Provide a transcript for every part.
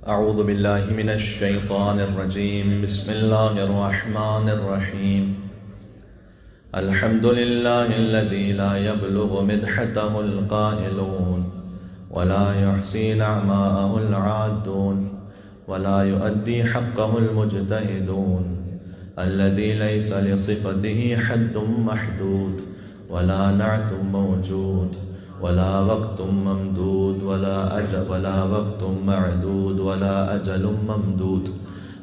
أعوذ بالله من الشيطان الرجيم. بسم الله الرحمن الرحيم. الحمد لله الذي لا يبلغ مدحته القائلون ولا يحصي نعماءه العادون ولا يؤدي حقه المجتهدون، الذي ليس لصفته حد محدود ولا نعت موجود ولا وقت ممدود ولا وقت معدود ولا أجل ممدود.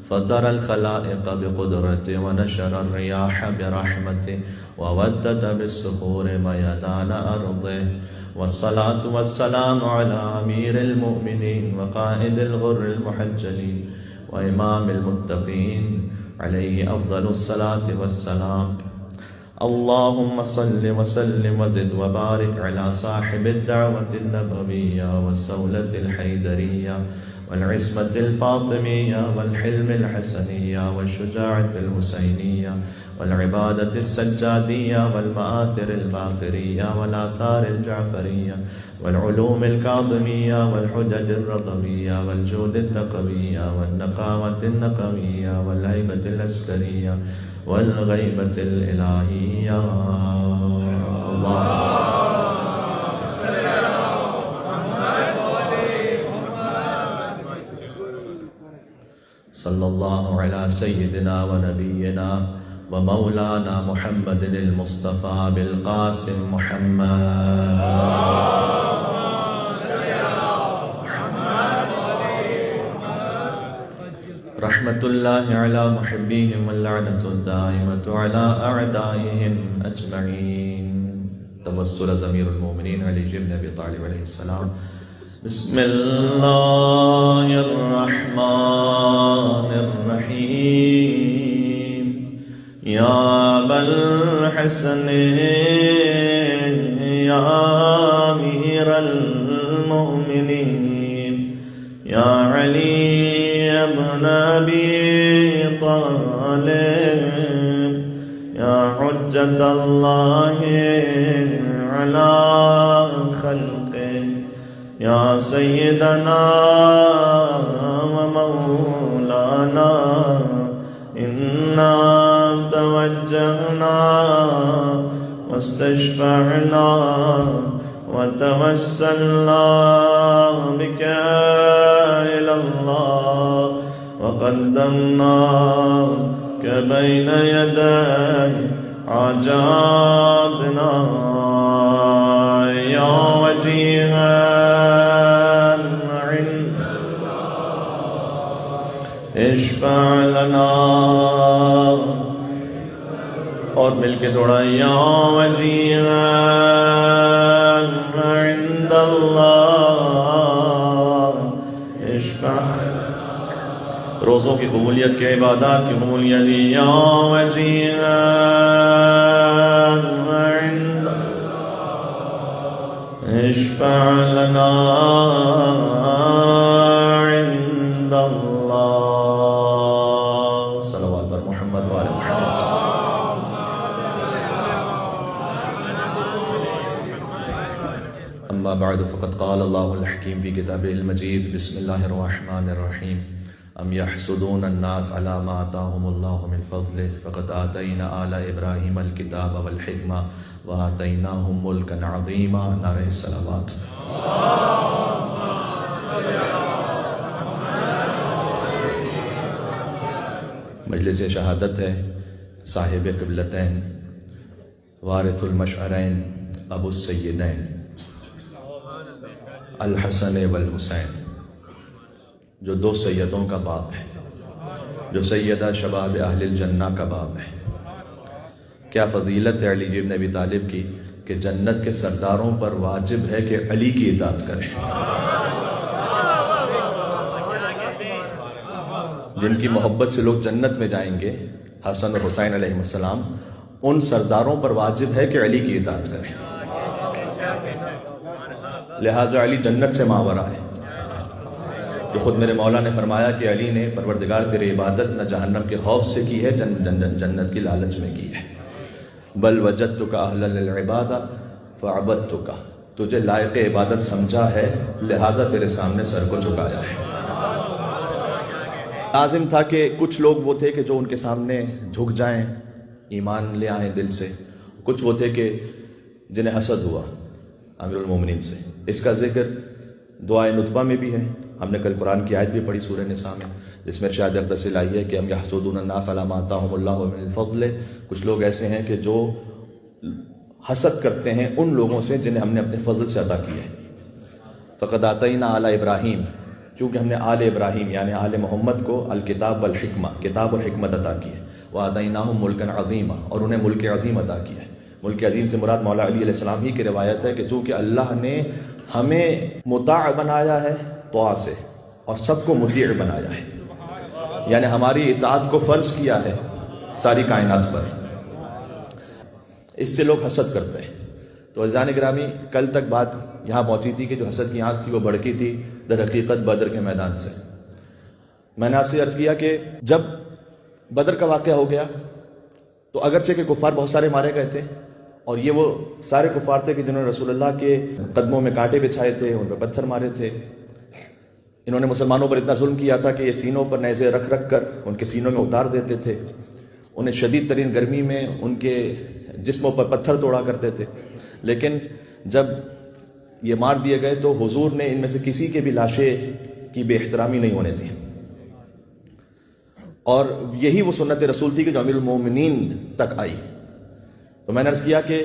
فطر الخلائق بقدرته ونشر الرياح برحمته وودد بالسحور ميدان أرضه. والصلاة والسلام على أمير المؤمنين وقائد الغر المحجلين وإمام المتقين، عليه أفضل الصلاة والسلام. اللهم صل وسلم وزد وبارك على صاحب الدعوة النبوية والسولة الحيدرية والعصمة الفاطمية والحلم الحسنية والشجاعة الحسينية والعبادة السجادية والمآثر الباقرية والآثار الجعفرية والعلوم الكاظمية والحجج الرضوية والجود التقوية والنقاوة النقوية والهيبة العسكرية والغيبة الإلهية. اللهم صلى الله على سيدنا ونبينا ومولانا محمد المصطفى بالقاسم محمد. رحمة الله على محبيهم واللعنة الدائمة على أعدائهم أجمعين. توسل ضمير المؤمنين علي بن أبي طالب عليه السلام. بسم الله الرحمن الرحيم. يا أبا الحسن يا أمير المؤمنين يا علي ابن أبي طالب يا حجة الله على خلقه يا سيدنا ومولانا، إنا توجهنا واستشفعنا وتوسلنا بك إلى الله وقدمناك بين يدي حاجاتنا يا وجيها عند اشفع لنا. اور مل کے تھوڑا یا وجیها عند اللہ اشفع. روزوں کی قبولیت کے عبادات کی قبولیت یا وجیها عند اشفع لنا عند اللہ. صلوات بر محمد و آل محمد. أما بعد فقد قال الله الحكيم في كتابه المجيد. بسم الله الرحمن الرحيم. أم يحسدون الناس على ما آتاهم الله من فضله فقد آتينا آل إبراهيم الكتاب والحكمة وآتيناهم ملكا عظيما. نعرہ الصلوات. مجلس شہادت ہے صاحب قبلتین وارث المشعرین ابو السیدین الحسن والحسین، جو دو سیدوں کا باپ ہے، جو سیدہ شباب اہل الجنہ کا باپ ہے. کیا فضیلت ہے علی ابن ابی طالب کی کہ جنت کے سرداروں پر واجب ہے کہ علی کی اطاعت کریں. جن کی محبت سے لوگ جنت میں جائیں گے، حسن اور حسین علیہ السلام، ان سرداروں پر واجب ہے کہ علی کی اطاعت کریں. لہٰذا علی جنت سے ماورا ہے. جو خود میرے مولا نے فرمایا کہ علی نے پروردگار تیری عبادت نہ جہنم کے خوف سے کی ہے، جنت کی لالچ میں کی ہے. بل وجدتک اہل للعبادہ فعبدتک، تجھے لائق عبادت سمجھا ہے لہذا تیرے سامنے سر کو جھکایا ہے. لازم تھا کہ کچھ لوگ وہ تھے کہ جو ان کے سامنے جھک جائیں، ایمان لے آئیں دل سے، کچھ وہ تھے کہ جنہیں حسد ہوا امیر المومنین سے۔ اس کا ذکر دعائے نطفہ میں بھی ہے، ہم نے کل قرآن کی آیت بھی پڑھی سورہ نساء میں، جس میں ارشاد اقدس آئی ہے کہ ام یحسدون الناس علی ما آتاہم اللہ من الفضل، کچھ لوگ ایسے ہیں کہ جو حسد کرتے ہیں ان لوگوں سے جنہیں ہم نے اپنے فضل سے عطا کیا ہے۔ فقد آتینا آل ابراہیم، چونکہ ہم نے آل ابراہیم یعنی آل محمد کو الکتاب والحکمہ، کتاب اور حکمت عطا کی ہے، وآتیناہم ملکا عظیما، اور انہیں ملک عظیم عطا کیا ہے۔ ملک عظیم سے مراد مولا علی علیہ السلام ہی کی روایت ہے کہ چونکہ اللہ نے ہمیں مطاع بنایا ہے طاعہ سے، اور سب کو مطیع بنایا ہے، یعنی ہماری اطاعت کو فرض کیا ہے ساری کائنات پر، اس سے لوگ حسد کرتے ہیں۔ تو عزیزان گرامی، کل تک بات یہاں پہنچی تھی کہ جو حسد کی آنکھ تھی وہ بڑکی تھی در حقیقت بدر کے میدان سے۔ میں نے آپ سے عرض کیا کہ جب بدر کا واقعہ ہو گیا تو اگرچہ کہ کفار بہت سارے مارے گئے تھے، اور یہ وہ سارے کفار تھے کہ جنہوں نے رسول اللہ کے قدموں میں کانٹے بچھائے تھے، ان پہ پتھر مارے تھے، انہوں نے مسلمانوں پر اتنا ظلم کیا تھا کہ یہ سینوں پر نیزے رکھ رکھ کر ان کے سینوں میں اتار دیتے تھے، انہیں شدید ترین گرمی میں ان کے جسموں پر پتھر توڑا کرتے تھے۔ لیکن جب یہ مار دیے گئے تو حضور نے ان میں سے کسی کے بھی لاشیں کی بے احترامی نہیں ہونے دی، اور یہی وہ سنت رسول تھی کہ جو امیر المومنین تک آئی۔ تو میں نے عرض کیا کہ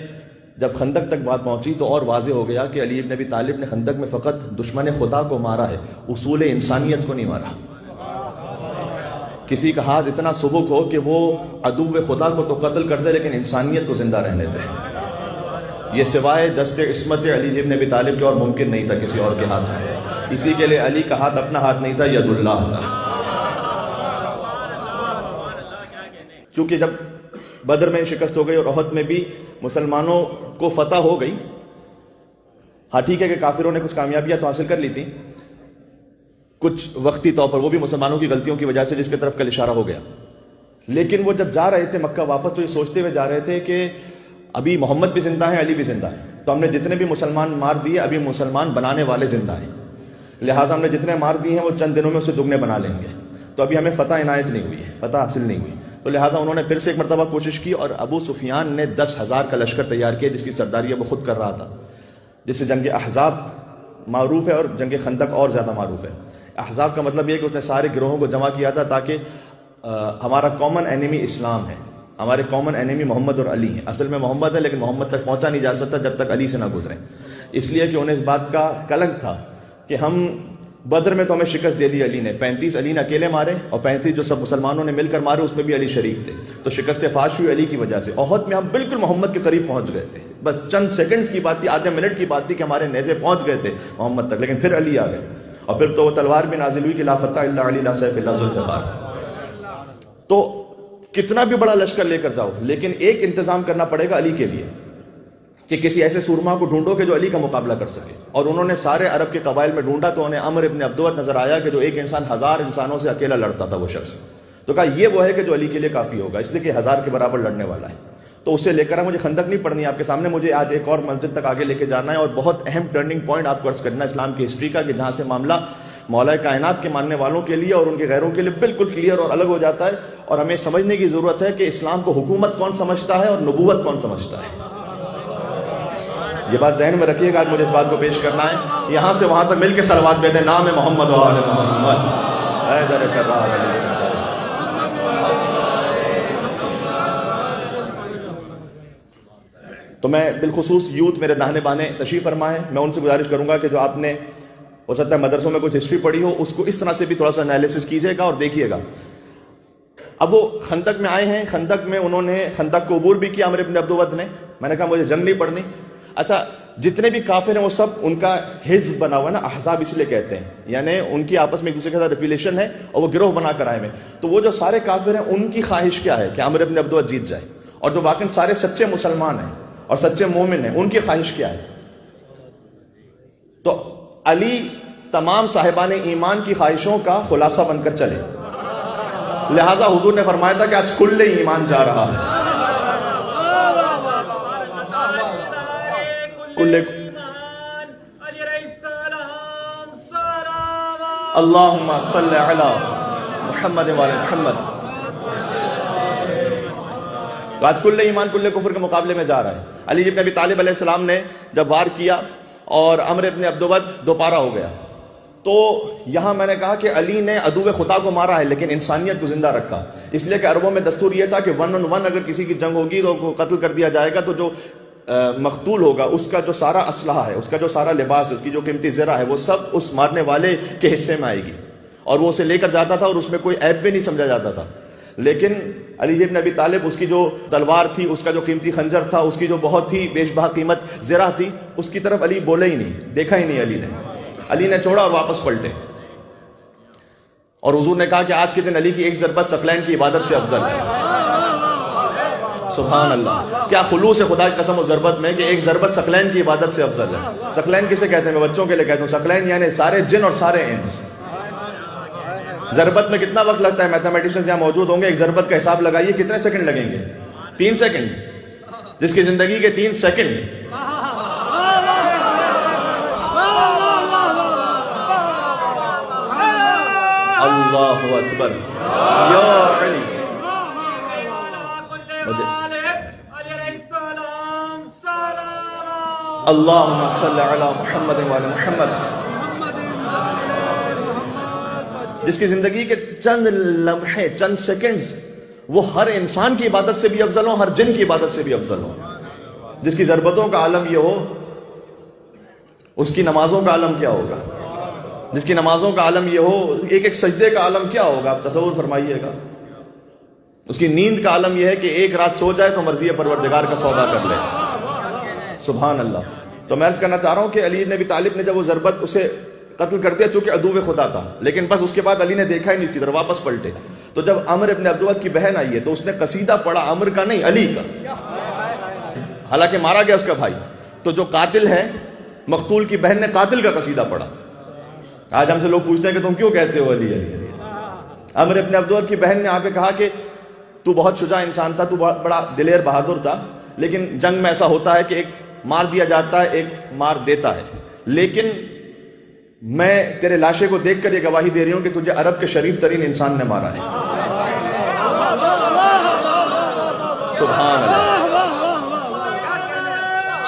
جب خندق تک بات پہنچی تو اور واضح ہو گیا کہ علی بن ابی طالب نے خندق میں فقط دشمن خدا کو مارا ہے، اصول انسانیت کو نہیں مارا۔ کسی کا ہاتھ اتنا سبک ہو کہ وہ عدو خدا کو تو قتل کر دے لیکن انسانیت کو زندہ رہنے دے، یہ سوائے دست عصمت علی بن ابی طالب کے اور ممکن نہیں تھا کسی اور کے ہاتھ میں۔ اسی کے لیے علی کا ہاتھ اپنا ہاتھ نہیں تھا، ید اللہ تھا۔ چونکہ جب بدر میں شکست ہو گئی اور احد میں بھی مسلمانوں کو فتح ہو گئی، ہاں ٹھیک ہے کہ کافروں نے کچھ کامیابیاں تو حاصل کر لی تھی کچھ وقتی طور پر، وہ بھی مسلمانوں کی غلطیوں کی وجہ سے جس کی طرف کل اشارہ ہو گیا، لیکن وہ جب جا رہے تھے مکہ واپس تو یہ سوچتے ہوئے جا رہے تھے کہ ابھی محمد بھی زندہ ہے، علی بھی زندہ ہے، تو ہم نے جتنے بھی مسلمان مار دیے ابھی مسلمان بنانے والے زندہ ہیں، لہٰذا ہم نے جتنے مار دیے ہیں وہ چند دنوں میں اسے دگنے بنا لیں گے، تو ابھی ہمیں فتح عنایت نہیں ہوئی ہے، فتح حاصل نہیں ہوئی، تو لہٰذا انہوں نے پھر سے ایک مرتبہ کوشش کی، اور ابو سفیان نے 10,000 کا لشکر تیار کیا جس کی سرداری وہ خود کر رہا تھا، جس سے جنگ احزاب معروف ہے اور جنگ خندق اور زیادہ معروف ہے۔ احزاب کا مطلب یہ کہ اس نے سارے گروہوں کو جمع کیا تھا تاکہ ہمارا کامن اینیمی اسلام ہے، ہمارے کامن اینیمی محمد اور علی ہیں، اصل میں محمد ہے لیکن محمد تک پہنچا نہیں جا سکتا جب تک علی سے نہ گزریں، اس لیے کہ انہیں اس بات کا کلنک تھا کہ ہم بدر میں تو ہمیں شکست دے دی علی نے، 35 علی نے اکیلے مارے اور 35 جو سب مسلمانوں نے مل کر مارے اس میں بھی علی شریک تھے، تو شکست فاش ہوئی علی کی وجہ سے۔ احد میں ہم بالکل محمد کے قریب پہنچ گئے تھے، بس چند سیکنڈز کی بات تھی، آدھے منٹ کی بات تھی کہ ہمارے نیزے پہنچ گئے تھے محمد تک، لیکن پھر علی آ گئے، اور پھر تو وہ تلوار بھی نازل ہوئی کہ لا فتح الا علی لا سیف الا ذوالفقار۔ تو کتنا بھی بڑا لشکر لے کر جاؤ لیکن ایک انتظام کرنا پڑے گا علی کے لیے کہ کسی ایسے سورما کو ڈھونڈو کہ جو علی کا مقابلہ کر سکے، اور انہوں نے سارے عرب کے قبائل میں ڈھونڈا تو انہیں عمر ابن عبدود نظر آیا کہ جو ایک انسان 1000 انسانوں سے اکیلا لڑتا تھا وہ شخص، تو کہا یہ وہ ہے کہ جو علی کے لیے کافی ہوگا، اس لیے کہ 1000 کے برابر لڑنے والا ہے، تو اسے لے کر مجھے خندق نہیں پڑھنی آپ کے سامنے، مجھے آج ایک اور منزل تک آگے لے کے جانا ہے، اور بہت اہم ٹرننگ پوائنٹ آپ کو عرض کرنا ہے اسلام کی ہسٹری کا، کہ جہاں سے معاملہ مولا کائنات کے ماننے والوں کے لیے اور ان کے غیروں کے لیے بالکل کلیئر اور الگ ہو جاتا ہے، اور ہمیں سمجھنے کی ضرورت ہے کہ اسلام کو حکومت کون سمجھتا ہے اور نبوت کون سمجھتا ہے۔ یہ بات ذہن میں رکھیے گا، آج مجھے اس بات کو پیش کرنا ہے، یہاں سے وہاں تک مل کے صلوات دے دیں، نام محمد و آل محمد، اے در کرار علی۔ تو میں بالخصوص یوتھ میرے داہنے بانے تشریف فرما ہے، میں ان سے گزارش کروں گا کہ جو آپ نے ہو سکتا ہے مدرسوں میں کچھ ہسٹری پڑھی ہو اس کو اس طرح سے بھی تھوڑا سا انالیسس کیجیے گا اور دیکھیے گا۔ اب وہ خندق میں آئے ہیں، خندق میں انہوں نے خندق کو عبور بھی کیا عمر ابن عبدود نے، میں نے کہا مجھے جنگ نہیں پڑھنی، اچھا جتنے بھی کافر ہیں وہ سب ان کا حزب بنا ہوا ہے نا، احزاب اس لیے کہتے ہیں، یعنی ان کی آپس میں ایک دوسرے کے ساتھ ریفیلیشن ہے اور وہ گروہ بنا کر آئے ہیں، تو وہ جو سارے کافر ہیں ان کی خواہش کیا ہے کہ عمر ابن عبدود جیت جائے، اور جو واقعی سارے سچے مسلمان ہیں اور سچے مومن ہیں ان کی خواہش کیا ہے؟ تو علی تمام صاحبان ایمان کی خواہشوں کا خلاصہ بن کر چلے، لہذا حضور نے فرمایا تھا کہ آج کل ایمان جا رہا ہے، کل اللہم صلی علی محمد وعلی محمد. تو آج کل ایمان کل کفر کے مقابلے میں جا رہا ہے. علی ابن ابی طالب علیہ السلام نے جب وار کیا اور عمرو ابن عبدود دوپارہ ہو گیا، تو یہاں میں نے کہا کہ علی نے عدو خدا کو مارا ہے لیکن انسانیت کو زندہ رکھا، اس لیے کہ عربوں میں دستور یہ تھا کہ 1 on 1 اگر کسی کی جنگ ہوگی تو قتل کر دیا جائے گا، تو جو مقتول ہوگا اس کا جو سارا اسلحہ ہے، اس کا جو سارا لباس ہے، اس کی جو قیمتی زرہ ہے، وہ سب اس مارنے والے کے حصے میں آئے گی، اور وہ اسے لے کر جاتا تھا اور اس میں کوئی عیب بھی نہیں سمجھا جاتا تھا. لیکن علی ابن ابی طالب، اس کی جو تلوار تھی، اس کا جو قیمتی خنجر تھا، اس کی جو بہت ہی بیش بہا قیمت زرہ تھی، اس کی طرف علی بولے ہی نہیں، دیکھا ہی نہیں. علی نے چھوڑا اور واپس پلٹے، اور حضور نے کہا کہ آج کے دن علی کی ایک ضربت ثقلین کی عبادت سے افضل ہے. سبحان اللہ، کیا خلوص ہے خدا کی قسم و ضربت میں کہ ایک ضربت ثقلین کی عبادت سے افضل ہے. ثقلین کسے کہتے ہیں؟ میں بچوں کے لیے کہتا ہوں، ثقلین یعنی سارے جن اور سارے انس. ضربت میں کتنا وقت لگتا ہے؟ میتھمیٹیشنز یہاں موجود ہوں گے، ایک ضربت کا حساب لگائیے، کتنے سیکنڈ لگیں گے؟ 3 سیکنڈ. جس کی زندگی کے 3 سیکنڈ اللہ اکبر یا علی. اللہم صلی علی محمد وعلی محمد. جس کی زندگی کے چند لمحے، چند سیکنڈز، وہ ہر انسان کی عبادت سے بھی افضل ہو، ہر جن کی عبادت سے بھی افضل ہو. جس کی ضربتوں کا عالم یہ ہو، اس کی نمازوں کا عالم کیا ہوگا؟ جس کی نمازوں کا عالم یہ ہو، ایک ایک سجدے کا عالم کیا ہوگا؟ آپ تصور فرمائیے گا. اس کی نیند کا عالم یہ ہے کہ ایک رات سو جائے تو مرضی پروردگار کا سودا کر لے. سبحان اللہ. تو میں عرض کرنا چاہ رہا ہوں کہ علی بن ابی طالب نے جب وہ ضربت اسے قتل کر دیا چونکہ عدو خدا تھا، لیکن بس اس کے بعد علی نے دیکھا ہی نہیں اس کی طرف، واپس پلٹے. تو جب عمرو ابن عبدود کی بہن آئی ہے تو اس نے قصیدہ پڑھا، عمرو کا نہیں، علی کا. حالانکہ مارا گیا اس کا بھائی، تو جو قاتل ہے، مقتول کی بہن نے قاتل کا قصیدہ پڑھا. آج ہم سے لوگ پوچھتے ہیں کہ تم کیوں کہتے ہو علی علی. عمرو ابن عبدود کی بہن نے آ کے کہا کہ تو بہت شجاع انسان تھا، تو بہت بڑا دلیر بہادر تھا، لیکن جنگ میں ایسا ہوتا ہے کہ ایک مار دیا جاتا ہے، ایک مار دیتا ہے. لیکن میں تیرے لاشے کو دیکھ کر یہ گواہی دے رہی ہوں کہ تجھے عرب کے شریف ترین انسان نے مارا ہے. سبحان اللہ،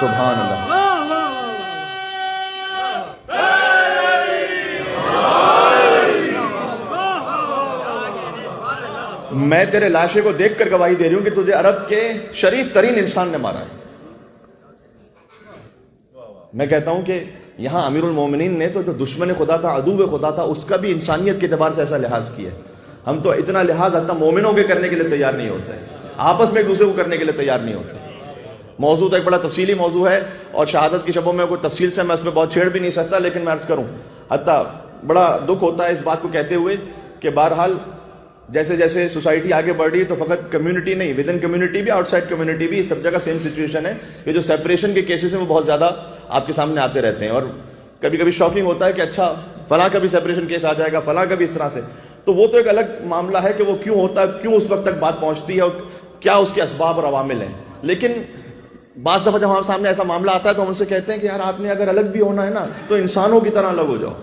سبحان اللہ. میں تیرے لاشے کو دیکھ کر گواہی دے رہی ہوں کہ تجھے عرب کے شریف ترین انسان نے مارا ہے. میں کہتا ہوں کہ یہاں امیر المومنین نے تو جو دشمن خدا تھا، عدو خدا تھا، اس کا بھی انسانیت کے اعتبار سے ایسا لحاظ کیا ہے. ہم تو اتنا لحاظ حتی مومنوں کے کرنے کے لیے تیار نہیں ہوتے، آپس میں ایک دوسرے کو کرنے کے لیے تیار نہیں ہوتے. موضوع تو ایک بڑا تفصیلی موضوع ہے، اور شہادت کی شبوں میں کوئی تفصیل سے میں اس میں بہت چھیڑ بھی نہیں سکتا، لیکن میں عرض کروں، حتی بڑا دکھ ہوتا ہے اس بات کو کہتے ہوئے کہ بہرحال جیسے جیسے سوسائٹی آگے بڑھ رہی ہے تو فقط کمیونٹی نہیں، ود ان کمیونٹی بھی، آؤٹ سائڈ کمیونٹی بھی، سب جگہ سیم سچویشن ہے. یہ جو سیپریشن کے کیسز ہیں وہ بہت زیادہ آپ کے سامنے آتے رہتے ہیں، اور کبھی کبھی شاکنگ ہوتا ہے کہ اچھا فلاں کا بھی سیپریشن کیس آ جائے گا، فلاں کا بھی اس طرح سے. تو وہ تو ایک الگ معاملہ ہے کہ وہ کیوں ہوتا ہے، کیوں اس وقت تک بات پہنچتی ہے، اور کیا اس کے اسباب اور عوامل ہیں. لیکن بعض دفعہ جب ہمارے سامنے ایسا معاملہ آتا ہے تو ہم ان سے کہتے ہیں کہ یار آپ نے اگر الگ بھی ہونا ہے نا تو انسانوں کی طرح الگ ہو جاؤ.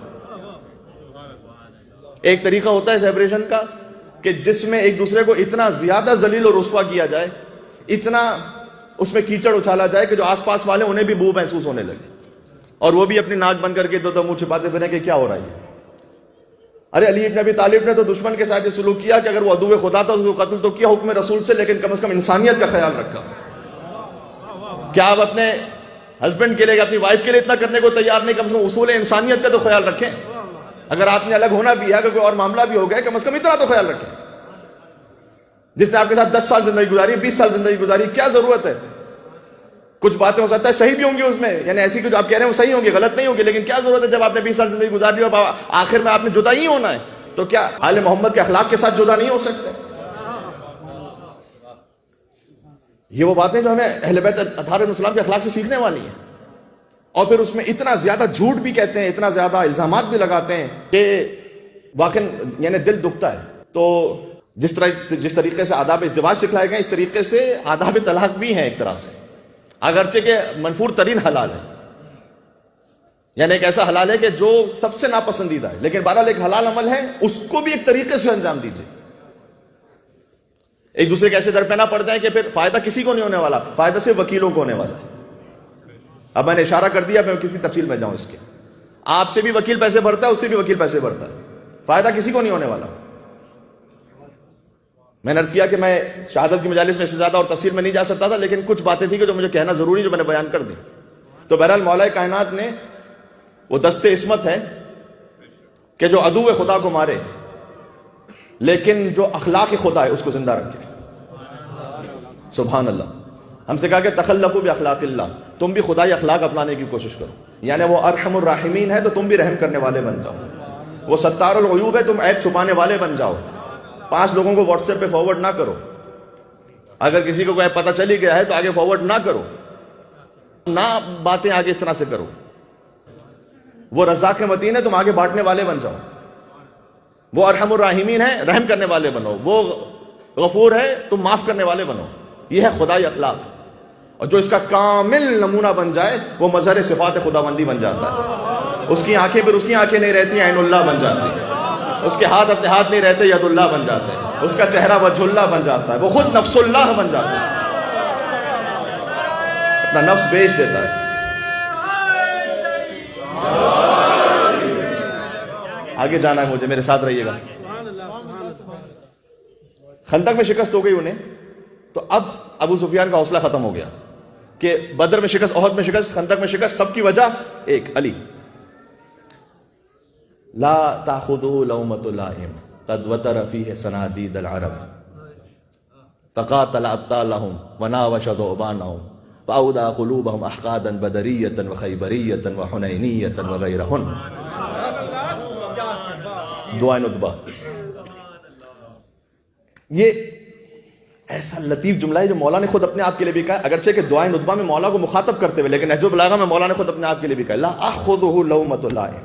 ایک طریقہ ہوتا ہے سیپریشن کا کہ جس میں ایک دوسرے کو اتنا زیادہ ذلیل اور رسوا کیا جائے، اتنا اس میں کیچڑ اچھالا جائے کہ جو آس پاس والے انہیں بھی بو محسوس ہونے لگے، اور وہ بھی اپنی ناک بند کر کے دو منہ چھپاتے پھریں کہ کیا ہو رہا ہے. ارے علی ابن ابی طالب نے تو دشمن کے ساتھ یہ سلوک کیا کہ اگر وہ عدو خدا تھا اس کو قتل تو کیا حکم رسول سے، لیکن کم از کم انسانیت کا خیال رکھا. کیا آپ اپنے ہسبینڈ کے لیے، اپنی وائف کے لیے اتنا کرنے کو تیار نہیں؟ کم از کم اصول انسانیت کا تو خیال رکھیں. اگر آپ نے الگ ہونا بھی ہے، اگر کوئی اور معاملہ بھی ہو گیا، کم از کم اتنا تو خیال رکھیں. جس نے آپ کے ساتھ 10 سال زندگی گزاری، 20 سال زندگی گزاری، کیا ضرورت ہے؟ کچھ باتیں ہو سکتا ہے صحیح بھی ہوں گی اس میں، یعنی ایسی کچھ آپ کہہ رہے ہیں وہ صحیح ہوں گی، غلط نہیں ہوگی، لیکن کیا ضرورت ہے جب آپ نے 20 سال زندگی گزار لی اور آخر میں آپ نے جدا ہی ہونا ہے، تو کیا آل محمد کے اخلاق کے ساتھ جدا نہیں ہو سکتے؟ یہ وہ باتیں جو ہمیں اہل بیت اطہار علیہ السلام کے اخلاق سے سیکھنے والی ہیں. اور پھر اس میں اتنا زیادہ جھوٹ بھی کہتے ہیں، اتنا زیادہ الزامات بھی لگاتے ہیں کہ واقعی یعنی دل دکھتا ہے. تو جس طریقے سے آداب ازدواج سکھلائے گئے، اس طریقے سے آداب طلاق بھی ہیں ایک طرح سے، اگرچہ کہ منفور ترین حلال ہے. یعنی ایک ایسا حلال ہے کہ جو سب سے ناپسندیدہ ہے، لیکن بہرحال ایک حلال عمل ہے، اس کو بھی ایک طریقے سے انجام دیجیے. ایک دوسرے کے ایسے در پہ نہ پڑ جائیں کہ پھر فائدہ کسی کو نہیں ہونے والا، فائدہ صرف وکیلوں کو ہونے والا ہے. اب میں نے اشارہ کر دیا، میں کسی تفصیل میں جاؤں اس کے. آپ سے بھی وکیل پیسے بھرتا ہے، اس سے بھی وکیل پیسے بھرتا ہے، فائدہ کسی کو نہیں ہونے والا. میں نے عرض کیا کہ میں شہادت کی مجالس میں اس سے زیادہ اور تفصیل میں نہیں جا سکتا تھا، لیکن کچھ باتیں تھیں کہ جو مجھے کہنا ضروری، جو میں نے بیان کر دی. تو بہرحال مولا کائنات نے وہ دست عصمت ہے کہ جو عدو خدا کو مارے لیکن جو اخلاق خدا ہے اس کو زندہ رکھے. سبحان اللہ. ہم سے کہا کہ تخلقوا باخلاق اللہ، تم بھی خدائی اخلاق اپنانے کی کوشش کرو. یعنی وہ ارحم الراحمین ہے تو تم بھی رحم کرنے والے بن جاؤ. وہ ستار العیوب ہے، تم عیب چھپانے والے بن جاؤ. 5 لوگوں کو واٹس ایپ پہ فارورڈ نہ کرو. اگر کسی کو کوئی پتہ چلی گیا ہے تو آگے فارورڈ نہ کرو، نہ باتیں آگے اس طرح سے کرو. وہ رزاق متین ہے، تم آگے بانٹنے والے بن جاؤ. وہ ارحم الراحمین ہے، رحم کرنے والے بنو. وہ غفور ہے، تم معاف کرنے والے بنو. یہ ہے خدائی اخلاق. اور جو اس کا کامل نمونہ بن جائے وہ مظہر صفات خداوندی بن جاتا ہے. اس کی آنکھیں پھر اس کی آنکھیں نہیں رہتی، عین اللہ بن جاتی. اس کے ہاتھ اپنے ہاتھ نہیں رہتے، ید اللہ بن جاتے ہیں. اس کا چہرہ وجہ اللہ بن جاتا ہے. وہ خود نفس اللہ بن جاتا ہے، اپنا نفس بیچ دیتا ہے. آگے جانا ہے مجھے، میرے ساتھ رہیے گا. خندق میں شکست ہو گئی انہیں، تو اب ابو سفیان کا حوصلہ ختم ہو گیا کہ بدر میں شکست، احد میں شکست، خندق میں شکست، سب کی وجہ ایک علی. لا تاخذوا لومۃ لائم قد وتر فیہ صنادید العرب فقاتل ابطالهم وناوش ذؤبانهم فاودع قلوبهم احقادا بدریۃ وخیبریۃ وحنینیۃ وغیرہن. دعائے ندبہ. یہ ایسا لطیف جملہ ہے جو مولا نے خود اپنے آپ کے لیے بھی کہا، اگرچہ کہ دعائے ندبہ میں مولا کو مخاطب کرتے ہوئے، لیکن نہج البلاغہ میں مولا نے خود اپنے آپ کے لیے بھی کہا لا اخذہ لومۃ لائم.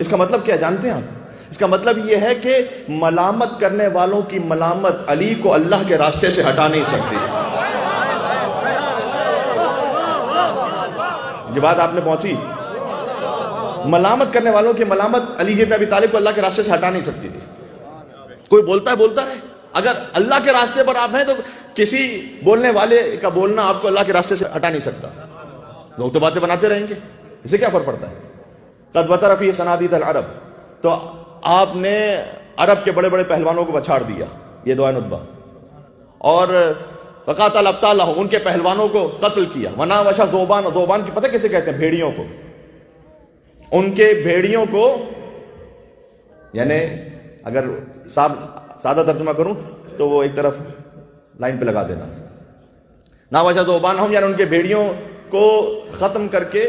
اس کا مطلب کیا جانتے ہیں آپ؟ اس کا مطلب یہ ہے کہ ملامت کرنے والوں کی ملامت علی کو اللہ کے راستے سے ہٹا نہیں سکتی. یہ بات آپ نے پہنچی؟ ملامت کرنے والوں کی ملامت علی بن ابی طالب کو اللہ کے راستے سے ہٹا نہیں سکتی تھی. کوئی بولتا ہے بولتا رہے، اگر اللہ کے راستے پر آپ ہیں تو کسی بولنے والے کا بولنا آپ کو اللہ کے راستے سے ہٹا نہیں سکتا. لوگ تو باتیں بناتے رہیں گے، اسے کیا فرق پڑتا ہے. قد وتر فیہ صنادید العرب، تو آپ نے عرب کے بڑے بڑے پہلوانوں کو بچھاڑ دیا. یہ دعائے ندبہ. اور فقاتل ابطالهم، ان کے پہلوانوں کو قتل کیا. وناوش ذؤبان، ذؤبان کی پتہ کیسے کہتے ہیں؟ بھیڑیوں کو. ان کے بھیڑیوں کو، یعنی اگر سادہ ترجمہ کروں تو وہ ایک طرف لائن پہ لگا دینا. ناوش ذؤبانہم یعنی ان کے بھیڑیوں کو ختم کر کے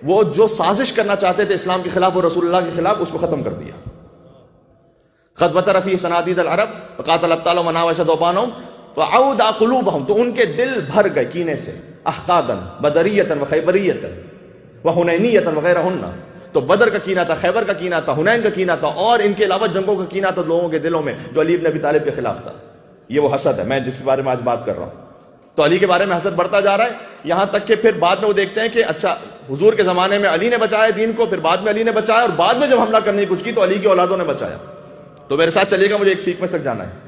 وہ جو سازش کرنا چاہتے تھے اسلام کے خلاف اور رسول اللہ کے خلاف، اس کو ختم کر دیا. قد وتر فیہ صنادید العرب وقاتل ابطالهم وناوش ذؤبانہم فاودع قلوبہم، تو ان کے دل بھر گئے کینے سے. احقادا بدریۃ وخیبریۃ وحنینیۃ وغیرہن، تو بدر کا کینہ تھا، خیبر کا کینہ تھا، حنین کا کینہ تھا، اور ان کے علاوہ جنگوں کا کینہ تھا لوگوں کے دلوں میں جو علی بن ابی طالب کے خلاف تھا. یہ وہ حسد ہے میں جس کے بارے میں آج بات کر رہا ہوں. تو علی کے بارے میں حسد بڑھتا جا رہا ہے، یہاں تک کہ پھر بعد میں وہ دیکھتے ہیں کہ اچھا حضور کے زمانے میں علی نے بچایا دین کو، پھر بعد میں علی نے بچایا، اور بعد میں جب حملہ کرنے کی کچھ کی تو علی کی اولادوں نے بچایا. تو میرے ساتھ چلیے گا، مجھے ایک سیکوینس تک جانا ہے.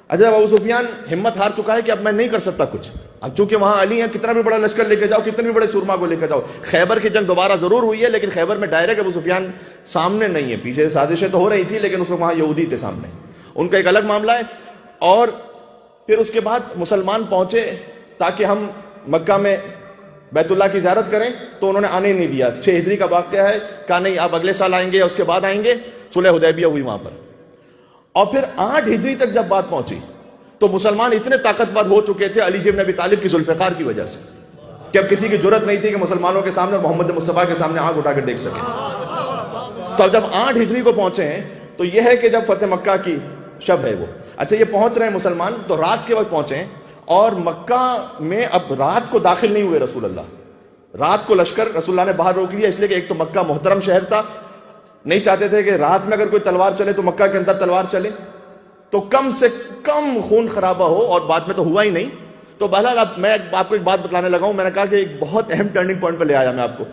اچھا ابو سفیان ہمت ہار چکا ہے کہ اب میں نہیں کر سکتا کچھ. اب چونکہ وہاں علی ہیں، کتنا بھی بڑا لشکر لے کے جاؤ، کتنے بھی بڑے سورما کو لے کے جاؤ. خیبر کی جنگ دوبارہ ضرور ہوئی ہے، لیکن خیبر میں ڈائریکٹ ابو سفیان سامنے نہیں ہے، پیچھے سے سازشیں تو ہو رہی تھی، لیکن اس وقت وہاں یہودی تھے سامنے، ان کا ایک الگ معاملہ ہے. اور پھر اس کے بعد مسلمان پہنچے تاکہ ہم مکہ میں بیت اللہ کی زیارت کریں، تو انہوں نے آنے نہیں دیا. 6 ہجری کا واقعہ ہے، کہا نہیں آپ اگلے سال آئیں گے یا اس کے بعد آئیں گے. صلح حدیبیہ ہوئی وہاں پر. اور پھر 8 ہجری تک جب بات پہنچی تو مسلمان اتنے طاقتور ہو چکے تھے علی بن ابی طالب کی ذوالفقار کی وجہ سے کہ اب کسی کی جرت نہیں تھی کہ مسلمانوں کے سامنے محمد مصطفیٰ کے سامنے آنکھ اٹھا کر دیکھ سکے. تو اب جب 8 ہجری کو پہنچے ہیں تو یہ ہے کہ جب فتح مکہ کی شب ہے وہ. اچھا یہ پہنچ رہے ہیں مسلمان تو رات کے وقت پہنچے ہیں، اور مکہ میں اب رات کو داخل نہیں ہوئے رسول اللہ. رات کو لشکر رسول اللہ نے باہر روک لیا، اس لیے کہ ایک تو مکہ محترم شہر تھا، نہیں چاہتے تھے کہ رات میں اگر کوئی تلوار چلے تو مکہ کے اندر تلوار چلے، تو کم سے کم خون خرابہ ہو، اور بعد میں تو ہوا ہی نہیں. تو بہرحال اب میں آپ کو ایک بات بتلانے لگا ہوں. میں نے کہا کہ ایک بہت اہم ٹرننگ پوائنٹ پہ لے آیا میں آپ کو.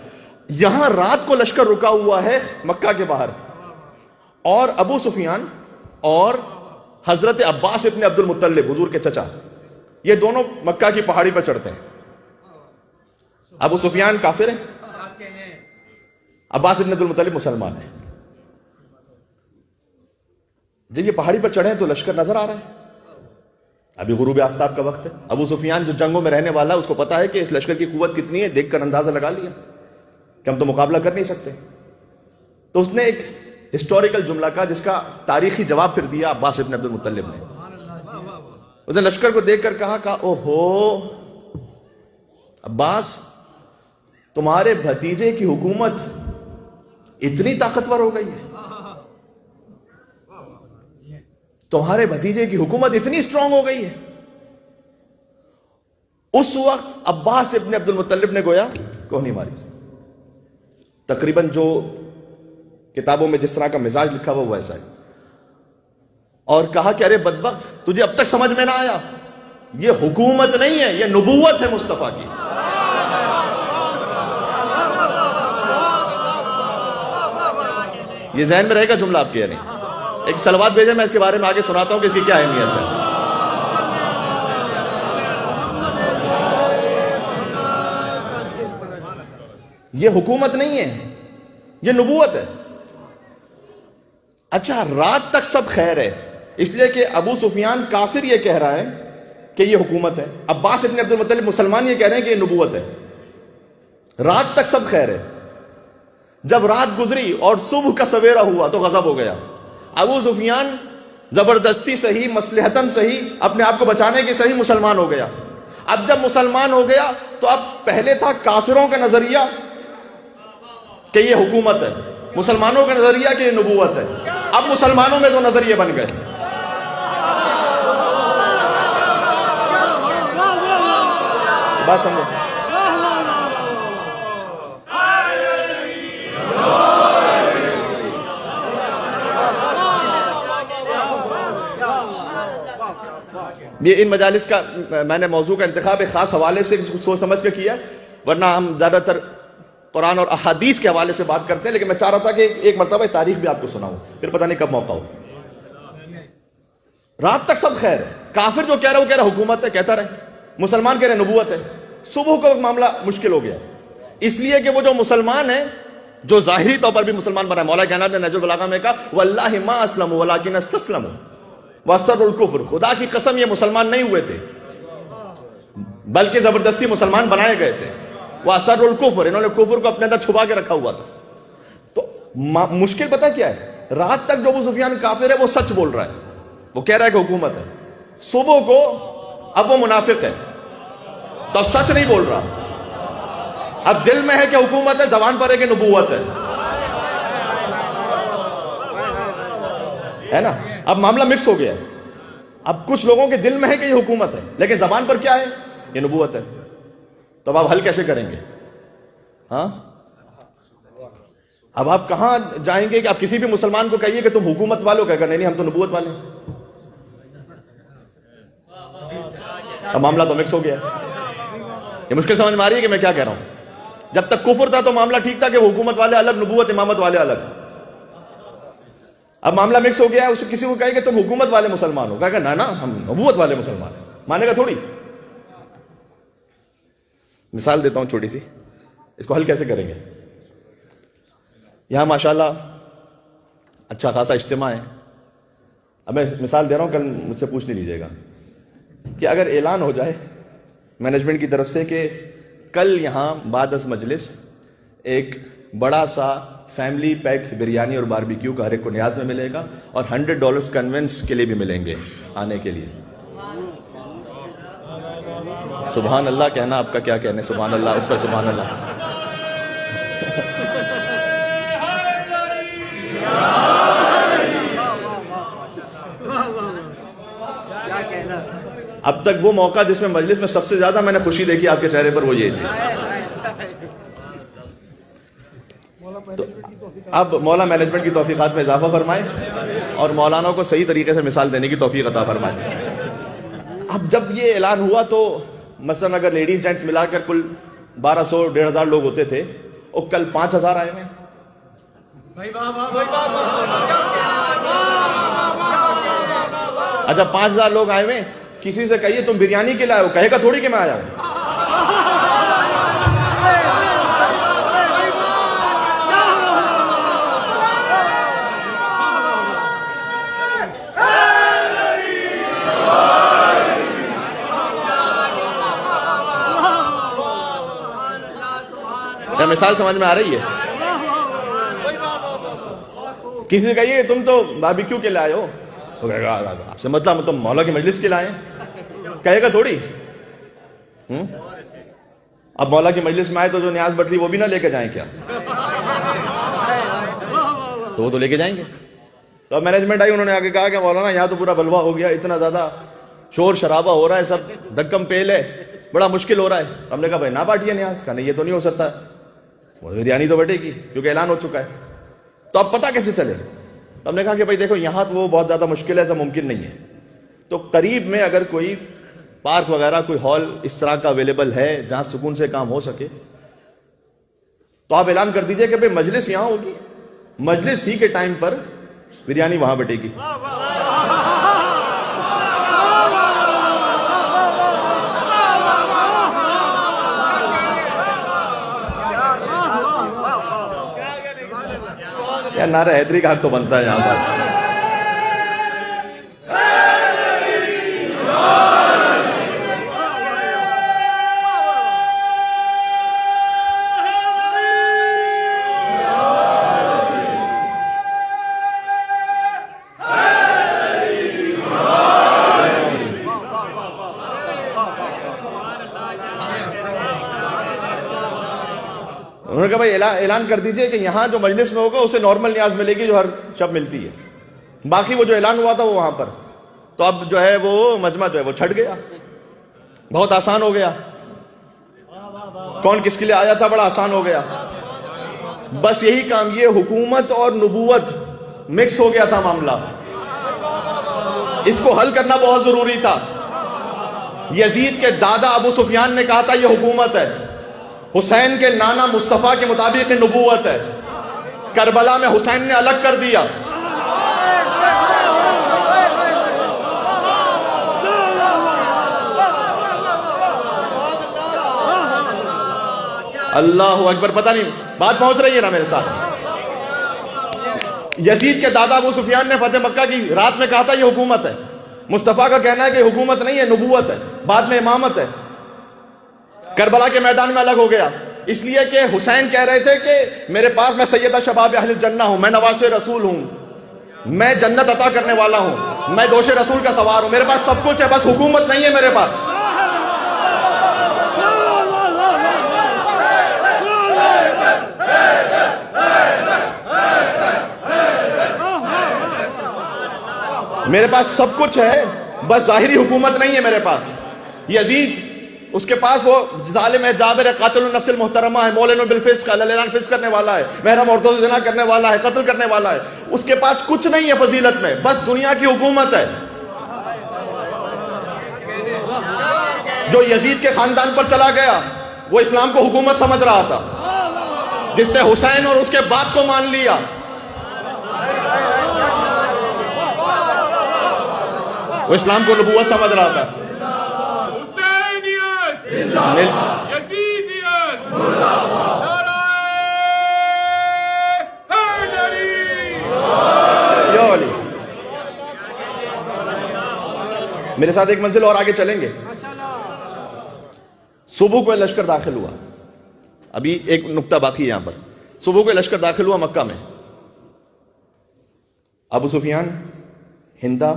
یہاں رات کو لشکر رکا ہوا ہے مکہ کے باہر، اور ابو سفیان اور حضرت عباس ابن عبد المطلب حضور کے چچا، یہ دونوں مکہ کی پہاڑی پر چڑھتے ہیں۔ ابو سفیان کافر ہے، عباس ابن عبد المطلب مسلمان ہے۔ جب یہ پہاڑی پر چڑھے تو لشکر نظر آ رہا ہے، ابھی غروب آفتاب کا وقت ہے۔ ابو سفیان جو جنگوں میں رہنے والا، اس کو پتا ہے کہ اس لشکر کی قوت کتنی ہے، دیکھ کر اندازہ لگا لیا کہ ہم تو مقابلہ کر نہیں سکتے۔ تو اس نے ایک ہسٹوریکل جملہ کہا جس کا تاریخی جواب پھر دیا عباس ابن عبد المطلب نے۔ اس نے لشکر کو دیکھ کر کہا اوہو عباس، تمہارے بھتیجے کی حکومت اتنی طاقتور ہو گئی ہے، تمہارے بھتیجے کی حکومت اتنی اسٹرانگ ہو گئی ہے۔ اس وقت عباس ابن عبد المطلب نے گویا کوہنی ماری، تقریباً جو کتابوں میں جس طرح کا مزاج لکھا ہوا ویسا ہے، اور کہا کہ ارے بدبخت، تجھے اب تک سمجھ میں نہ آیا، یہ حکومت نہیں ہے، یہ نبوت ہے مصطفیٰ کی۔ یہ ذہن میں رہے گا جملہ آپ کے، یعنی ایک سلوات بھیجے، میں اس کے بارے میں آگے سناتا ہوں کہ اس کی کیا اہمیت ہے۔ یہ حکومت نہیں ہے، یہ نبوت ہے۔ اچھا، رات تک سب خیر ہے، اس لیے کہ ابو سفیان کافر یہ کہہ رہا ہے کہ یہ حکومت ہے، عباس ابن عبد المطلب مسلمان یہ کہہ رہے ہیں کہ یہ نبوت ہے۔ رات تک سب خیر ہے، جب رات گزری اور صبح کا سویرا ہوا تو غضب ہو گیا۔ ابو سفیان زبردستی صحیح، مصلحتاً صحیح، اپنے آپ کو بچانے کے صحیح مسلمان ہو گیا۔ اب جب مسلمان ہو گیا تو اب پہلے تھا کافروں کا نظریہ کہ یہ حکومت ہے، مسلمانوں کا نظریہ کہ یہ نبوت ہے، اب مسلمانوں میں دو نظریے بن گئے۔ بات سمجھو، یہ ان مجالس کا میں نے موضوع کا انتخاب ایک خاص حوالے سے سوچ سمجھ کے کیا، ورنہ ہم زیادہ تر قرآن اور احادیث کے حوالے سے بات کرتے ہیں، لیکن میں چاہ رہا تھا کہ ایک مرتبہ تاریخ بھی آپ کو سناؤں، پھر پتہ نہیں کب موقع ہو۔ رات تک سب خیر ہے، کافر جو کہہ رہا وہ کہہ رہا حکومت ہے، کہتا رہے، مسلمان کہہ رہے نبوت ہے۔ صبح کو معاملہ مشکل ہو گیا، اس لیے کہ وہ جو مسلمان ہے، جو ظاہری طور پر بھی مسلمان بنا ہے، مولا کائنات نے نہج البلاغہ میں کہا واللہ ما اسلموا ولکن استسلموا واسروا الکفر، خدا کی قسم یہ مسلمان نہیں ہوئے تھے بلکہ زبردستی مسلمان بنائے گئے تھے۔ واسروا الکفر، انہوں نے کفر کو اپنے اندر چھپا کے رکھا ہوا تھا۔ تو مشکل پتہ کیا ہے، رات تک جو ابو سفیان کافر ہے وہ سچ بول رہا ہے، وہ کہہ رہا ہے کہ حکومت ہے، صبح کو اب وہ منافق ہے تو اب سچ نہیں بول رہا، اب دل میں ہے کہ حکومت ہے، زبان پر ہے کہ نبوت ہے نا، اب معاملہ مکس ہو گیا ہے۔ اب کچھ لوگوں کے دل میں ہے کہ یہ حکومت ہے، لیکن زبان پر کیا ہے، یہ نبوت ہے۔ تو اب آپ حل کیسے کریں گے؟ ہاں، اب آپ کہاں جائیں گے کہ آپ کسی بھی مسلمان کو کہیے کہ تم حکومت والو، کہہ کر نہیں ہم تو نبوت والے ہیں۔ اب معاملہ تو مکس ہو گیا، یہ مشکل سمجھ میں آ رہی ہے کہ میں کیا کہہ رہا ہوں؟ جب تک کفر تھا تو معاملہ ٹھیک تھا کہ حکومت والے الگ، نبوت امامت والے الگ۔ اب معاملہ مکس ہو گیا ہے، اسے کسی کو کہے کہ تم حکومت والے مسلمان ہو، کہا کہ نا ہم نبوت والے مسلمان ہیں، مانے گا تھوڑی۔ مثال دیتا ہوں چھوٹی سی، اس کو حل کیسے کریں گے؟ یہاں ماشاءاللہ اچھا خاصا اجتماع ہے، اب میں مثال دے رہا ہوں، کل مجھ سے پوچھ نہیں لیجیے گا کہ اگر اعلان ہو جائے مینجمنٹ کی طرف سے کہ کل یہاں بعد از مجلس ایک بڑا سا فیملی پیک بریانی اور باربیکیو کا ہر ایک کو نیاز میں ملے گا، اور $100 کنوینس کے لیے بھی ملیں گے آنے کے لیے۔ سبحان اللہ کہنا، آپ کا کیا کہنا ہے سبحان اللہ، اس پر سبحان اللہ۔ اب تک وہ موقع جس میں مجلس میں سب سے زیادہ میں نے خوشی دیکھی آپ کے چہرے پر وہ یہ تھی۔ تو اب مولا مینجمنٹ کی توفیقات میں اضافہ فرمائے اور مولانا کو صحیح طریقے سے مثال دینے کی توفیق عطا فرمائے۔ اب جب یہ اعلان ہوا تو مثلا اگر لیڈیز جینٹس ملا کر کل 1200-1500 لوگ ہوتے تھے، اور کل 5000 آئے ہوئے ہیں. اچھا 5000 لوگ آئے ہوئے ہیں, کسی سے کہیے تم بریانی کے لائے ہو, کہے گا تھوڑی کہ میں آیا ہوں. کیا مثال سمجھ میں آ رہی ہے؟ کسی سے کہیے تم تو باربیکیو کے لائے ہو, تو کہے گا آپ سے مطلب تم مولا کی مجلس کے لائے ہیں, کہے گا تھوڑی. اب مولا کی مجلس میں آئے تو جو نیاز بٹلی وہ بھی نہ لے کے جائیں کیا؟ تو وہ تو لے کے جائیں گے. تو اب مینجمنٹ آئی, انہوں نے آگے کہا کہ مولانا یہاں تو پورا بلوا ہو گیا, اتنا زیادہ شور شرابہ ہو رہا ہے, سب دھکم پیل ہے, بڑا مشکل ہو رہا ہے. ہم نے کہا بھائی نہ بانٹیے نیاز. کہا نہیں یہ تو نہیں ہو سکتا, بریانی تو بٹے گی کیونکہ اعلان ہو چکا ہے. تو اب پتہ کیسے چلے؟ ہم نے کہا کہ بھائی دیکھو یہاں تو وہ بہت زیادہ مشکل ہے, ایسا ممکن نہیں ہے. تو قریب میں اگر کوئی پارک وغیرہ کوئی ہال اس طرح کا اویلیبل ہے جہاں سکون سے کام ہو سکے تو آپ اعلان کر دیجئے کہ بھئی مجلس یہاں ہوگی, مجلس ہی کے ٹائم پر بریانی وہاں بٹے گی. یا نعرہ حیدری کا حق تو بنتا ہے یہاں پر. انہوں نے کہا بھائی اعلان کر دیجئے کہ یہاں جو مجلس میں ہوگا اسے نارمل نیاز ملے گی جو ہر شب ملتی ہے, باقی وہ جو اعلان ہوا تھا وہ وہاں پر. تو اب جو ہے وہ مجمع جو ہے وہ چھٹ گیا, بہت آسان ہو گیا. کون کس کے لیے آیا تھا, بڑا آسان ہو گیا. بس یہی کام, یہ حکومت اور نبوت مکس ہو گیا تھا معاملہ, اس کو حل کرنا بہت ضروری تھا. یزید کے دادا ابو سفیان نے کہا تھا یہ حکومت ہے, حسین کے نانا مصطفیٰ کے مطابق نبوت ہے. کربلا میں حسین نے الگ کر دیا. اللہ اکبر, پتہ نہیں بات پہنچ رہی ہے نا میرے ساتھ. یزید کے دادا ابو سفیان نے فتح مکہ کی رات میں کہا تھا یہ حکومت ہے. مصطفیٰ کا کہنا ہے کہ حکومت نہیں ہے, نبوت ہے, بعد میں امامت ہے. کربلا کے میدان میں الگ ہو گیا, اس لیے کہ حسین کہہ رہے تھے کہ میرے پاس میں سیدہ شباب اہل الجنہ ہوں, میں نواز رسول ہوں, میں جنت عطا کرنے والا ہوں, میں دوش رسول کا سوار ہوں, میرے پاس سب کچھ ہے, بس حکومت نہیں ہے میرے پاس. میرے پاس سب کچھ ہے, بس ظاہری حکومت نہیں ہے میرے پاس. یزید اس کے پاس وہ ظالم ہے, جابر ہے, قاتل النفس المحترمہ ہے, مولن بالفسق, اعلان فسق کرنے والا ہے, محرم عورتوں سے زنا کرنے والا ہے, قتل کرنے والا ہے. اس کے پاس کچھ نہیں ہے فضیلت میں, بس دنیا کی حکومت ہے. جو یزید کے خاندان پر چلا گیا وہ اسلام کو حکومت سمجھ رہا تھا, جس نے حسین اور اس کے باپ کو مان لیا وہ اسلام کو نبوت سمجھ رہا تھا. میرے ساتھ ایک منزل اور آگے چلیں گے. صبح کو لشکر داخل ہوا, ابھی ایک نقطہ باقی ہے یہاں پر. صبح کو لشکر داخل ہوا مکہ میں. ابو سفیان, ہندا,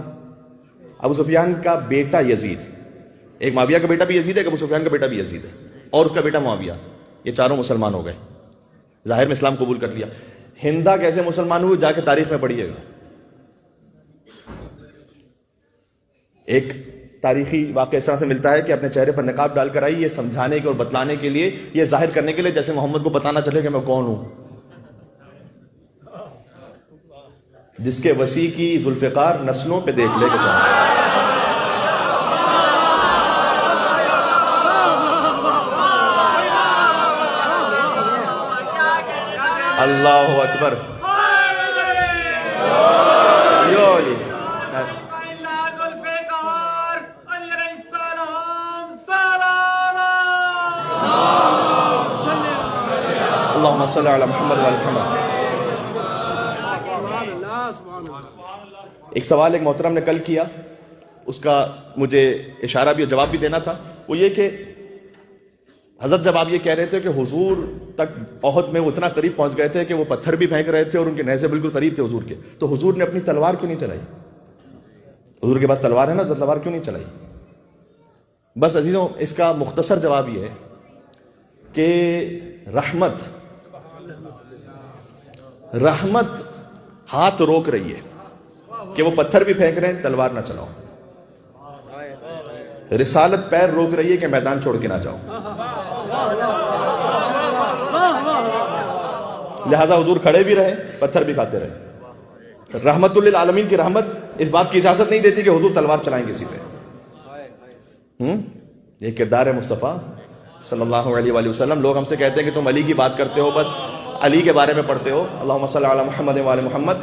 ابو سفیان کا بیٹا یزید, ایک معاویہ کا بیٹا بھی یزید ہے, ایک ابو سفیان کا بیٹا بھی یزید ہے, اور اس کا بیٹا معاویہ, یہ چاروں مسلمان ہو گئے, ظاہر میں اسلام قبول کر لیا. ہندا کیسے مسلمان ہوئی جا کے تاریخ میں پڑھیے گا. ایک تاریخی واقعہ اس طرح سے ملتا ہے کہ اپنے چہرے پر نقاب ڈال کر آئی, یہ سمجھانے کے اور بتلانے کے لیے, یہ ظاہر کرنے کے لیے جیسے محمد کو بتانا چلے کہ میں کون ہوں. جس کے وسیع کی ذوالفقار نسلوں پہ دیکھ لے کے اللہ اکبر. اللہم صلی علی محمد وعلی محمد. ایک سوال ایک محترم نے کل کیا, اس کا مجھے اشارہ بھی اور جواب بھی دینا تھا. وہ یہ کہ حضرت جب آپ یہ کہہ رہے تھے کہ حضور تک احد میں وہ اتنا قریب پہنچ گئے تھے کہ وہ پتھر بھی پھینک رہے تھے اور ان کے نیزے بالکل قریب تھے حضور کے, تو حضور نے اپنی تلوار کیوں نہیں چلائی؟ حضور کے پاس تلوار ہے نا, تو تلوار کیوں نہیں چلائی؟ بس عزیزوں, اس کا مختصر جواب یہ ہے کہ رحمت ہاتھ روک رہی ہے کہ وہ پتھر بھی پھینک رہے ہیں, تلوار نہ چلاؤ. رسالت پیر روک رہی ہے کہ میدان چھوڑ کے نہ جاؤ. لہذا حضور کھڑے بھی رہے, پتھر بھی کھاتے رہے. رحمت للعالمین کی رحمت اس بات کی اجازت نہیں دیتی کہ حضور تلوار چلائیں کسی پہ. یہ کردار ہے مصطفیٰ صلی اللہ علیہ وآلہ وسلم. لوگ ہم سے کہتے ہیں کہ تم علی کی بات کرتے ہو, بس علی کے بارے میں پڑھتے ہو, اللہم صلی علی محمد وعلی محمد.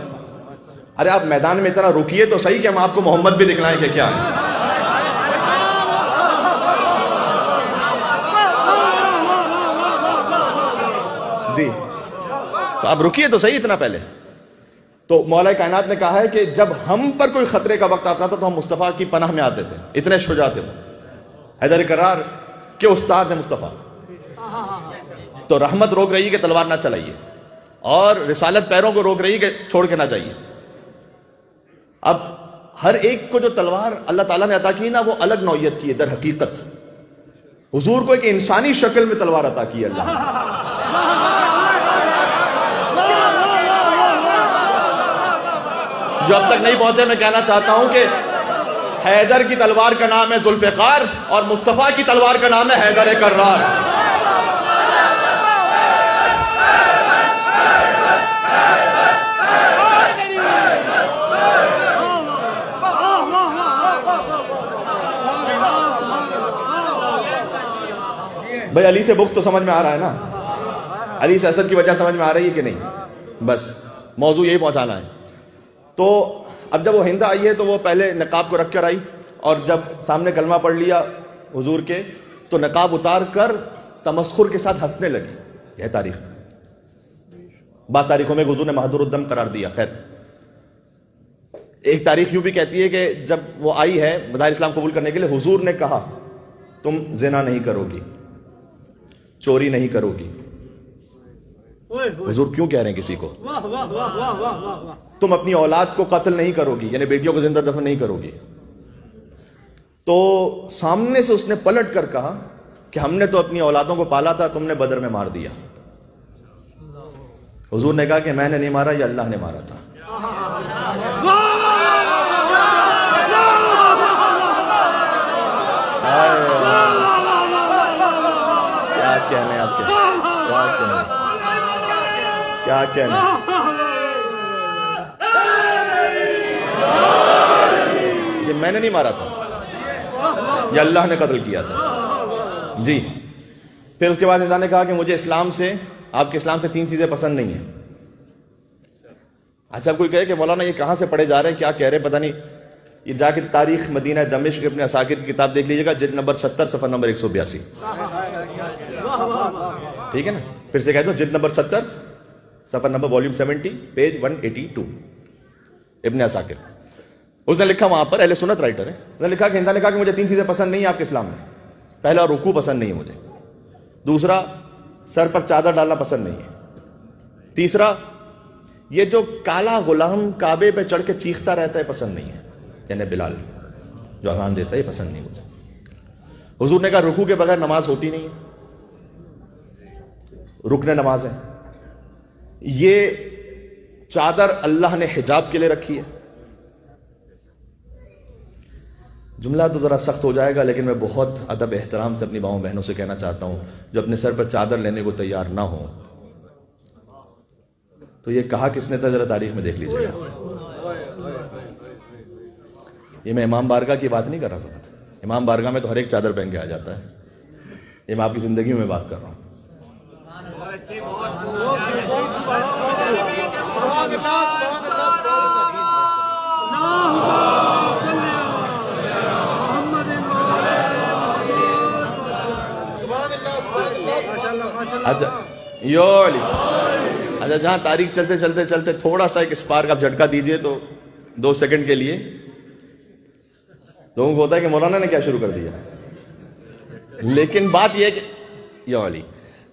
ارے آپ میدان میں اتنا رکیے تو صحیح کہ ہم آپ کو محمد بھی دکھلائیں کہ کیا ہے. جی تو آپ رکیے تو صحیح اتنا پہلے. تو مولا کائنات نے کہا ہے کہ جب ہم پر کوئی خطرے کا وقت آتا تھا تو ہم مصطفیٰ کی پناہ میں آتے تھے. اتنے شجاع تھے وہ. حیدر کرار کے استاد ہیں مصطفیٰ. تو رحمت روک رہی ہے کہ تلوار نہ چلائیے, اور رسالت پیروں کو روک رہی ہے کہ چھوڑ کے نہ جائیے. اب ہر ایک کو جو تلوار اللہ تعالیٰ نے عطا کی نا, وہ الگ نوعیت کی ہے. در حقیقت حضور کو ایک انسانی شکل میں تلوار عطا کی ہے اللہ نے. جو اب تک نہیں پہنچے, میں کہنا چاہتا ہوں کہ حیدر کی تلوار کا نام ہے ذوالفقار, اور مصطفیٰ کی تلوار کا نام ہے حیدر کرار. بھائی علی سے بغض تو سمجھ میں آ رہا ہے نا, علی سے حسد کی وجہ سمجھ میں آ رہی ہے کہ نہیں؟ بس موضوع یہی پہنچانا ہے. تو اب جب وہ ہند آئی ہے تو وہ پہلے نقاب کو رکھ کر آئی, اور جب سامنے کلمہ پڑھ لیا حضور کے تو نقاب اتار کر تمسخر کے ساتھ ہنسنے لگی. یہ تاریخ, بعض تاریخوں میں حضور نے مہدور الدم قرار دیا. خیر, ایک تاریخ یوں بھی کہتی ہے کہ جب وہ آئی ہے مظاہر اسلام قبول کرنے کے لیے, حضور نے کہا تم زنا نہیں کرو گی, چوری نہیں کرو گی. حضور کیوں کہہ رہے ہیں کسی کو؟ تم اپنی اولاد کو قتل نہیں کرو گی, یعنی بیٹیوں کو زندہ دفن نہیں کرو گی. تو سامنے سے اس نے پلٹ کر کہا کہ ہم نے تو اپنی اولادوں کو پالا تھا, تم نے بدر میں مار دیا. حضور نے کہا کہ میں نے نہیں مارا, یہ اللہ نے مارا تھا. کیا کہنے آپ کے, کیا کہنے. یہ میں نے نہیں مارا تھا, یہ اللہ نے قتل کیا تھا. جی. پھر اس کے بعد انسان نے کہا کہ مجھے اسلام سے, آپ کے اسلام سے 3 چیزیں پسند نہیں ہیں. اچھا کوئی کہے کہ مولانا یہ کہاں سے پڑھے جا رہے ہیں, کیا کہہ رہے ہیں پتہ نہیں. یہ جا کے تاریخ مدینہ دمشق اپنے عساکر کی کتاب دیکھ لیجیے گا, جلد نمبر 70 صفحہ نمبر 182. ٹھیک ہے نا, پھر سے کہتا ہوں, جلد نمبر 70 صفحہ نمبر والیوم 70 پیج 182 ابن عساکر. اس نے لکھا وہاں پر, اہل سنت رائٹر ہے, اس نے لکھا کہ ہندہ نے کہا کہ مجھے 3 چیزیں پسند نہیں ہیں آپ کے اسلام میں. پہلا, رکوع پسند نہیں ہے مجھے. دوسرا, سر پر چادر ڈالنا پسند نہیں ہے. تیسرا, یہ جو کالا غلام کعبے پہ چڑھ کے چیختا رہتا ہے پسند نہیں ہے, یعنی بلال جو اذان دیتا ہے, یہ پسند نہیں مجھے. حضور نے کہا رکوع کے بغیر نماز ہوتی نہیں ہے, رکن نماز ہے. یہ چادر اللہ نے حجاب کے لیے رکھی ہے. جملہ تو ذرا سخت ہو جائے گا, لیکن میں بہت ادب احترام سے اپنی ماؤں بہنوں سے کہنا چاہتا ہوں جو اپنے سر پر چادر لینے کو تیار نہ ہوں. تو یہ کہا کس نے تھا, ذرا تاریخ میں دیکھ لیجیے گا. یہ میں امام بارگاہ کی بات نہیں کر رہا فقط, امام بارگاہ میں تو ہر ایک چادر پہن کے آ جاتا ہے. یہ میں آپ کی زندگی میں بات کر رہا ہوں. اچھا اچھا جہاں تاریخ چلتے چلتے چلتے تھوڑا سا ایک اسپارک آپ جھٹکا دیجئے تو 2 سیکنڈ کے لیے لوگوں کو ہوتا ہے کہ مولانا نے کیا شروع کر دیا. لیکن بات یہ ہے کہ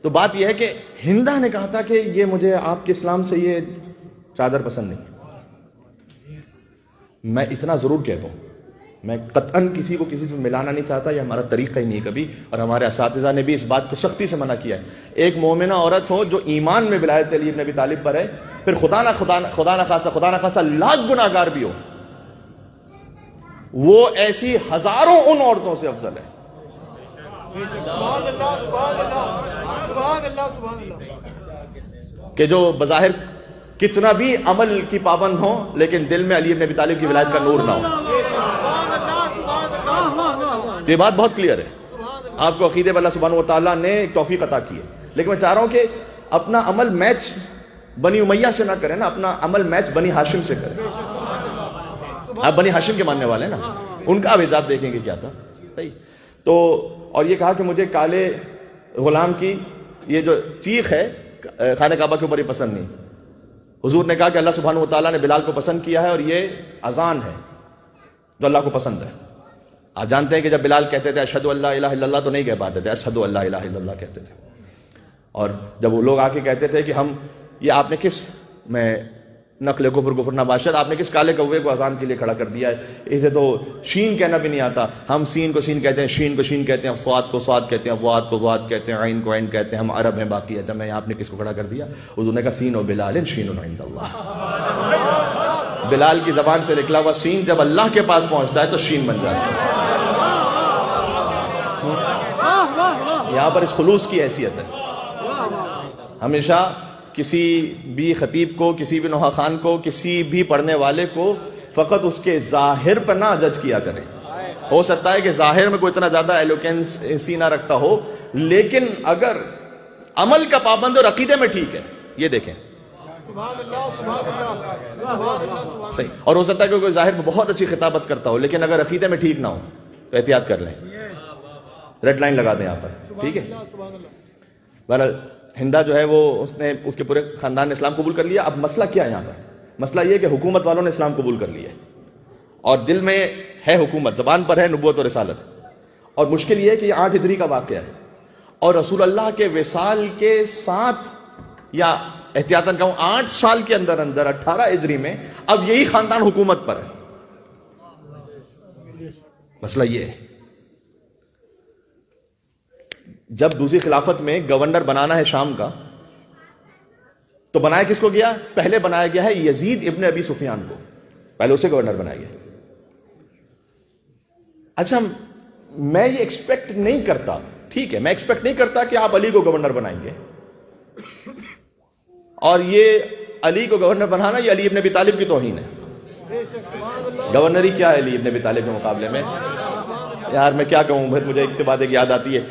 تو بات یہ ہے کہ ہندا نے کہا تھا کہ یہ مجھے آپ کے اسلام سے یہ چادر پسند نہیں. میں اتنا ضرور کہتا ہوں، میں قطعاً کسی کو کسی سے ملانا نہیں چاہتا، یہ ہمارا طریقہ ہی نہیں کبھی، اور ہمارے اساتذہ نے بھی اس بات کو سختی سے منع کیا ہے. ایک مومنہ عورت ہو جو ایمان میں ولایت علی بن ابی طالب پر ہے، پھر خدا نہ خاصہ لاکھ گناہ گار بھی ہو، وہ ایسی ہزاروں ان عورتوں سے افضل ہے. سبحان اللہ سبحان اللہ سبحان اللہ سبحان اللہ، کہ جو بظاہر کتنا بھی عمل کی پابند ہو لیکن دل میں علی بن ابی طالب کی ولایت کا نور نہ ہو. یہ بات بہت کلیئر ہے. آپ کو عقیدے اللہ سبحانہ وتعالیٰ نے ایک توفیق عطا کی ہے، لیکن میں چاہ رہا ہوں کہ اپنا عمل میچ بنی امیہ سے نہ کریں نا، اپنا عمل میچ بنی ہاشم سے کریں. آپ بنی ہاشم کے ماننے والے ہیں نا، ان کا آپ دیکھیں گے کیا تھا. تو اور یہ کہا کہ مجھے کالے غلام کی یہ جو چیخ ہے خانہ کعبہ کے اوپر ہی پسند نہیں. حضور نے کہا کہ اللہ سبحانہ وتعالیٰ نے بلال کو پسند کیا ہے اور یہ اذان ہے جو اللہ کو پسند ہے. آپ جانتے ہیں کہ جب بلال کہتے تھے اشہدو ان لا الہ الا اللہ تو نہیں کہہ پاتے تھے، اشہدو ان لا الہ الا اللہ کہتے تھے. اور جب وہ لوگ آ کے کہتے تھے کہ ہم یہ آپ نے کس میں نقل کفر نباشر آپ نے کس کالے کوے کو اذان کے لیے کھڑا کر دیا ہے، اسے تو شین کہنا بھی نہیں آتا، ہم سین کو سین کہتے ہیں، شین کو شین کہتے ہیں، صاد کو صاد کہتے ہیں، واد کو واد کہتے ہیں، عین کو عین کہتے ہیں، ہم عرب ہیں باقی ہے. جب میں آپ نے کس کو کھڑا کر دیا؟ حضور نے کہا سین و بلال شین عند اللہ. بلال کی زبان سے نکلا ہوا سین جب اللہ کے پاس پہنچتا ہے تو شین بن جاتا ہے. یہاں پر اس خلوص کی حیثیت ہے. ہمیشہ کسی بھی خطیب کو، کسی بھی نوحہ خان کو، کسی بھی پڑھنے والے کو فقط اس کے ظاہر پر نہ جج کیا کریں. ہو سکتا ہے کہ ظاہر میں کوئی اتنا زیادہ ایلوکینسی نہ رکھتا ہو، لیکن اگر عمل کا پابند اور عقیدے میں ٹھیک ہے، یہ دیکھیں سبحان اللہ سبحان اللہ سبحان اللہ صحیح. اور ہو سکتا ہے کہ کوئی ظاہر میں بہت اچھی خطابت کرتا ہو، لیکن اگر عقیدے میں ٹھیک نہ ہو تو احتیاط کر لیں. ریڈ لائن لگا دیں یہاں پر، ٹھیک ہے. بہرحال ہندا جو ہے وہ اس کے پورے خاندان نے اسلام قبول کر لیا. اب مسئلہ کیا ہے یہاں پر؟ مسئلہ یہ کہ حکومت والوں نے اسلام قبول کر لیا اور دل میں ہے حکومت، زبان پر ہے نبوت اور رسالت. اور مشکل یہ ہے کہ یہ 8 ہجری کا واقعہ ہے اور رسول اللہ کے وصال کے 7 یا احتیاطاً کہوں 8 سال کے اندر 18 ہجری میں اب یہی خاندان حکومت پر ہے. مسئلہ یہ ہے جب دوسری خلافت میں گورنر بنانا ہے شام کا تو بنایا کس کو گیا؟ پہلے بنایا گیا ہے یزید ابن ابی سفیان کو، پہلے اسے گورنر بنایا گیا. اچھا میں یہ ایکسپیکٹ نہیں کرتا، ٹھیک ہے میں ایکسپیکٹ نہیں کرتا کہ آپ علی کو گورنر بنائیں گے، اور یہ علی کو گورنر بنانا یہ علی ابن ابی طالب کی توہین ہے. گورنری کیا ہے علی ابن ابی طالب کے مقابلے میں؟ یار میں کیا کہوں، مجھے ایک سے بات ایک یاد آتی ہے.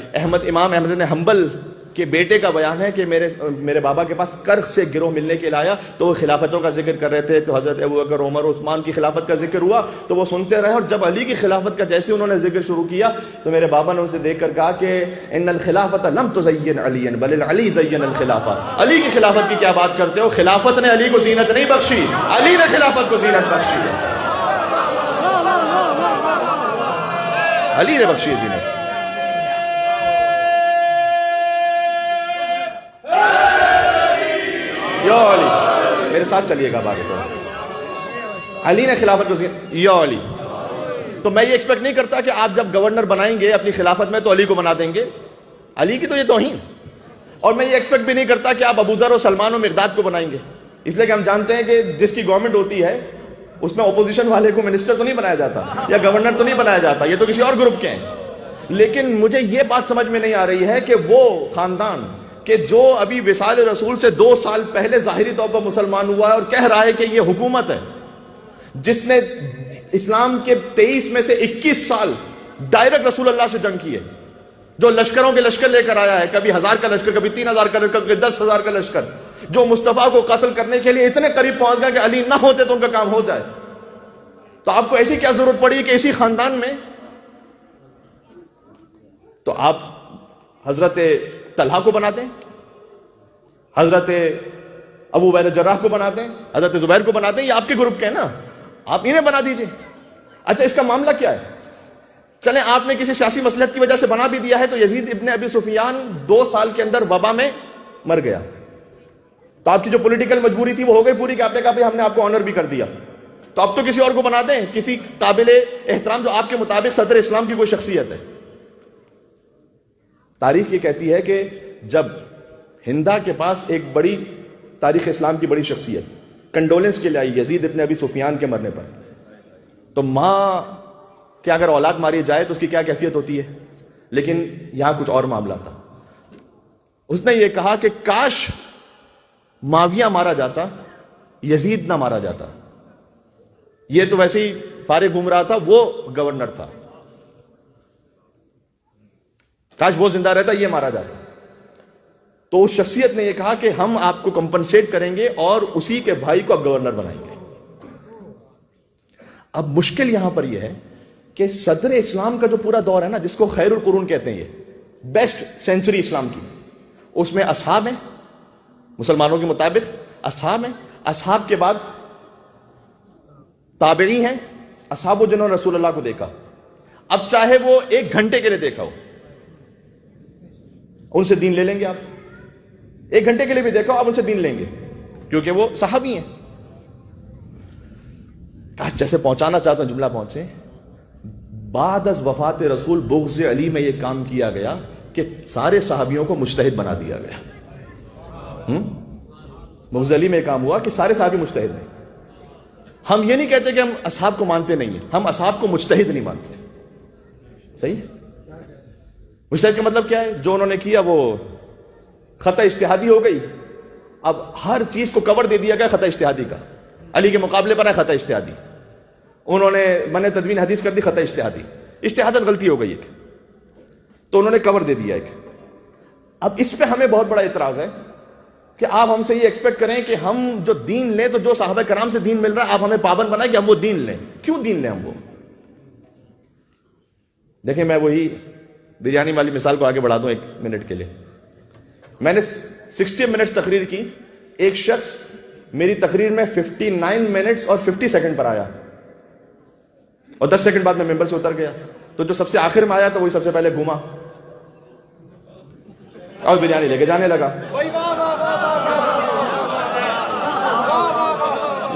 امام احمد بن حنبل کے بیٹے کا بیان ہے کہ میرے بابا کے پاس کرخ سے گروہ ملنے کے لایا تو وہ خلافتوں کا ذکر کر رہے تھے، تو حضرت ابوبکر عمر عثمان کی خلافت کا ذکر ہوا تو وہ سنتے رہے، اور جب علی کی خلافت کا جیسے انہوں نے ذکر شروع کیا تو میرے بابا نے اسے دیکھ کر کہا کہ ان الخلافت لم تزین علی بل علی زین الخلافہ. علی کی خلافت کی کیا بات کرتے ہو؟ خلافت نے علی کو زینت نہیں بخشی، علی نے خلافت کو زینت بخشی ہے، علی نے بخشی ہے زینت. یا علی، میرے ساتھ چلیے گا آگے تو. علی نے خلافت کو یا علی. تو میں یہ ایکسپیکٹ نہیں کرتا کہ آپ جب گورنر بنائیں گے اپنی خلافت میں تو علی کو بنا دیں گے، علی کی تو یہ توہین. اور میں یہ ایکسپیکٹ بھی نہیں کرتا کہ آپ ابو ذر و سلمان و مرداد کو بنائیں گے، اس لیے کہ ہم جانتے ہیں کہ جس کی گورنمنٹ ہوتی ہے اس میں اپوزیشن والے کو منسٹر تو نہیں بنایا جاتا یا گورنر تو نہیں بنایا جاتا، یہ تو کسی اور گروپ کے ہیں. لیکن مجھے یہ بات سمجھ میں نہیں آ رہی ہے کہ وہ خاندان کہ جو ابھی وصال رسول سے 2 سال پہلے ظاہری طور پر مسلمان ہوا ہے اور کہہ رہا ہے کہ یہ حکومت ہے، جس نے اسلام کے 23 میں سے 21 سال ڈائریکٹ رسول اللہ سے جنگ کی ہے، جو لشکروں کے لشکر لے کر آیا ہے، کبھی 1000 کا لشکر، کبھی 3000 کا لشکر، کبھی 10,000 کا لشکر، جو مصطفیٰ کو قتل کرنے کے لیے اتنے قریب پہنچ گیا کہ علی نہ ہوتے تو ان کا کام ہو جائے، تو آپ کو ایسی کیا ضرورت پڑی کہ اسی خاندان میں تو آپ حضرت طلحہ کو بنا دیں، حضرت ابو عبیدہ جراح کو بنا دیں، حضرت زبیر کو بنا دیں، یہ آپ کے گروپ کے ہیں نا، آپ انہیں بنا دیجئے۔ اچھا اس کا معاملہ کیا ہے؟ چلیں آپ نے کسی سیاسی مصلحت کی وجہ سے بنا بھی دیا ہے، تو یزید ابن ابی سفیان 2 سال کے اندر وبا میں مر گیا، تو آپ کی جو پولیٹیکل مجبوری تھی وہ ہو گئی پوری، کہ آپ نے کہا ہم نے آپ کو آنر بھی کر دیا، تو اب تو کسی اور کو بنا دیں، کسی قابل احترام جو آپ کے مطابق صدر اسلام کی کوئی شخصیت ہے۔ تاریخ یہ کہتی ہے کہ جب ہندا کے پاس ایک بڑی تاریخ اسلام کی بڑی شخصیت کنڈولنس کے لیے آئی یزید ابن ابی سفیان کے مرنے پر، تو ماں کہ اگر اولاد ماری جائے تو اس کی کیا کیفیت ہوتی ہے، لیکن یہاں کچھ اور معاملہ تھا۔ اس نے یہ کہا کہ کاش معاویہ مارا جاتا، یزید نہ مارا جاتا، یہ تو ویسے ہی فارغ گھوم رہا تھا، وہ گورنر تھا، کاش وہ زندہ رہتا، یہ مارا جاتا۔ تو اس شخصیت نے یہ کہا کہ ہم آپ کو کمپنسیٹ کریں گے اور اسی کے بھائی کو اب گورنر بنائیں گے۔ اب مشکل یہاں پر یہ ہے کہ صدر اسلام کا جو پورا دور ہے نا، جس کو خیر القرون کہتے ہیں، یہ بیسٹ سینچری اسلام کی، اس میں اصحاب ہیں، مسلمانوں کے مطابق اصحاب ہیں، اصحاب کے بعد تابعی ہیں، اصحاب جنہوں نے رسول اللہ کو دیکھا، اب چاہے وہ 1 گھنٹے کے لیے دیکھا ہو، ان سے دین لے لیں گے آپ، 1 گھنٹے کے لیے بھی دیکھا ہو آپ ان سے دین لیں گے، کیونکہ وہ صحابی ہیں۔ جیسے پہنچانا چاہتا ہوں جملہ پہنچے، بعد از وفات رسول بغض علی میں یہ کام کیا گیا کہ سارے صحابیوں کو مجتہد بنا دیا گیا۔ بغض علی میں یہ کام ہوا کہ سارے صحابی مجتہد ہیں۔ ہم یہ نہیں کہتے کہ ہم اصحاب کو مانتے نہیں ہیں، ہم اصحاب کو مجتہد نہیں مانتے، صحیح؟ مجتہد کا مطلب کیا ہے؟ جو انہوں نے کیا وہ خطا اجتہادی ہو گئی، اب ہر چیز کو کور دے دیا گیا خطا اجتہادی کا، علی کے مقابلے پر ہے خطا اجتہادی، انہوں نے من تدوین حدیث کر دی خطا اجتہادی، اجتہادت غلطی ہو گئی ایک، تو انہوں نے کور دے دیا ایک۔ اب اس پہ ہمیں بہت بڑا اعتراض ہے کہ آپ ہم سے یہ ایکسپیکٹ کریں کہ ہم جو دین لیں، تو جو صحابہ کرام سے دین مل رہا ہے آپ ہمیں پابند بنائیں کہ ہم وہ دین لیں۔ کیوں دین لیں ہم وہ؟ دیکھیں میں وہی بریانی والی مثال کو آگے بڑھا دوں 1 منٹ کے لیے۔ میں نے 60 منٹس تقریر کی، ایک شخص میری تقریر میں 59 منٹس اور 50 سیکنڈ پر آیا، اور 10 سیکنڈ بعد میں ممبر سے اتر گیا، تو جو سب سے آخر میں آیا تھا وہی سب سے پہلے گھوما اور بریانی لے کے جانے لگا۔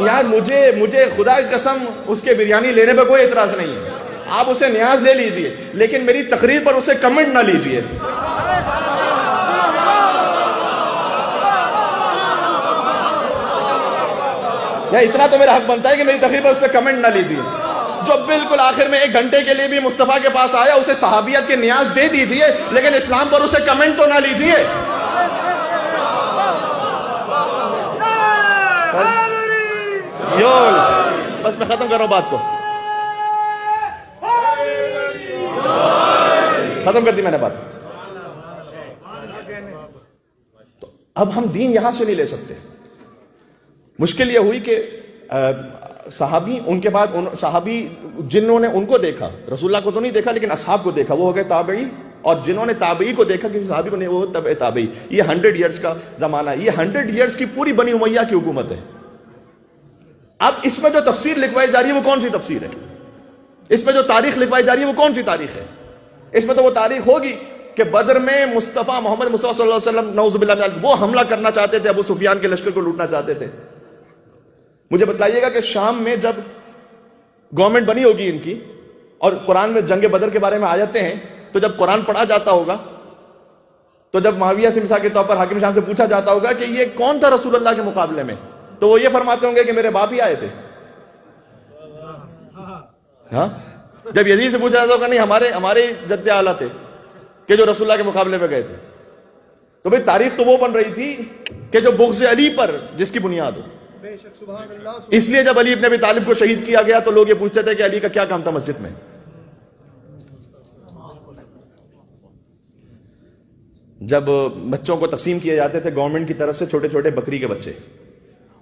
یار مجھے خدا کی قسم اس کے بریانی لینے پہ کوئی اعتراض نہیں ہے، آپ اسے نیاز لے لیجئے، لیکن میری تقریر پر اسے کمنٹ نہ لیجئے۔ یا اتنا تو میرا حق بنتا ہے کہ میری تقریر پر اس پہ کمنٹ نہ لیجئے۔ جو بالکل آخر میں 1 گھنٹے کے لیے بھی مصطفیٰ کے پاس آیا، اسے صحابیت کے نیاز دے دیجئے، لیکن اسلام پر اسے کمنٹ تو نہ لیجئے۔ بس میں ختم کر رہا ہوں بات کو، ختم کر دی میں نے بات۔ تو اب ہم دین یہاں سے نہیں لے سکتے۔ مشکل یہ ہوئی کہ صحابی، ان کے بعد صحابی جنہوں نے ان کو دیکھا، رسول اللہ کو تو نہیں دیکھا لیکن اصحاب کو دیکھا، وہ ہو گئے تابعی، اور جنہوں نے تابعی کو دیکھا کسی صحابی کو نہیں، وہ تبع تابعی۔ یہ 100 ایئرز کا زمانہ ہے، یہ 100 ایئرز کی پوری بنی امیہ کی حکومت ہے۔ اب اس میں جو تفسیر لکھوائی جا رہی ہے وہ کون سی تفسیر ہے؟ اس میں جو تاریخ لکھوائی جا رہی ہے وہ کون سی تاریخ ہے؟ اس میں تو وہ تاریخ ہوگی کہ بدر میں مصطفیٰ محمد مصطفیٰ صلی اللہ علیہ وسلم نعوذ باللہ من ذالک وہ حملہ کرنا چاہتے تھے، ابو سفیان کے لشکر کو لوٹنا چاہتے تھے۔ مجھے بتائیے گا کہ شام میں جب گورنمنٹ بنی ہوگی ان کی، اور قرآن میں جنگ بدر کے بارے میں آیتیں ہیں، تو جب قرآن پڑھا جاتا ہوگا، تو جب معاویہ سے مثال کے طور پر حاکم شام سے پوچھا جاتا ہوگا کہ یہ کون تھا رسول اللہ کے مقابلے میں، تو وہ یہ فرماتے ہوں گے کہ میرے باپ ہی آئے تھے۔ ہاں، جب یزید سے پوچھا جاتا ہوگا نہیں ہمارے جد اعلیٰ تھے کہ جو رسول اللہ کے مقابلے میں گئے تھے۔ تو بھئی تاریخ تو وہ بن رہی تھی کہ جو بغض علی پر جس کی بنیاد ہو۔ اس لیے جب علی ابن ابی طالب کو شہید کیا گیا تو لوگ یہ پوچھتے تھے کہ علی کا کیا کام تھا مسجد میں۔ جب بچوں کو تقسیم کیے جاتے تھے گورنمنٹ کی طرف سے چھوٹے چھوٹے بکری کے بچے,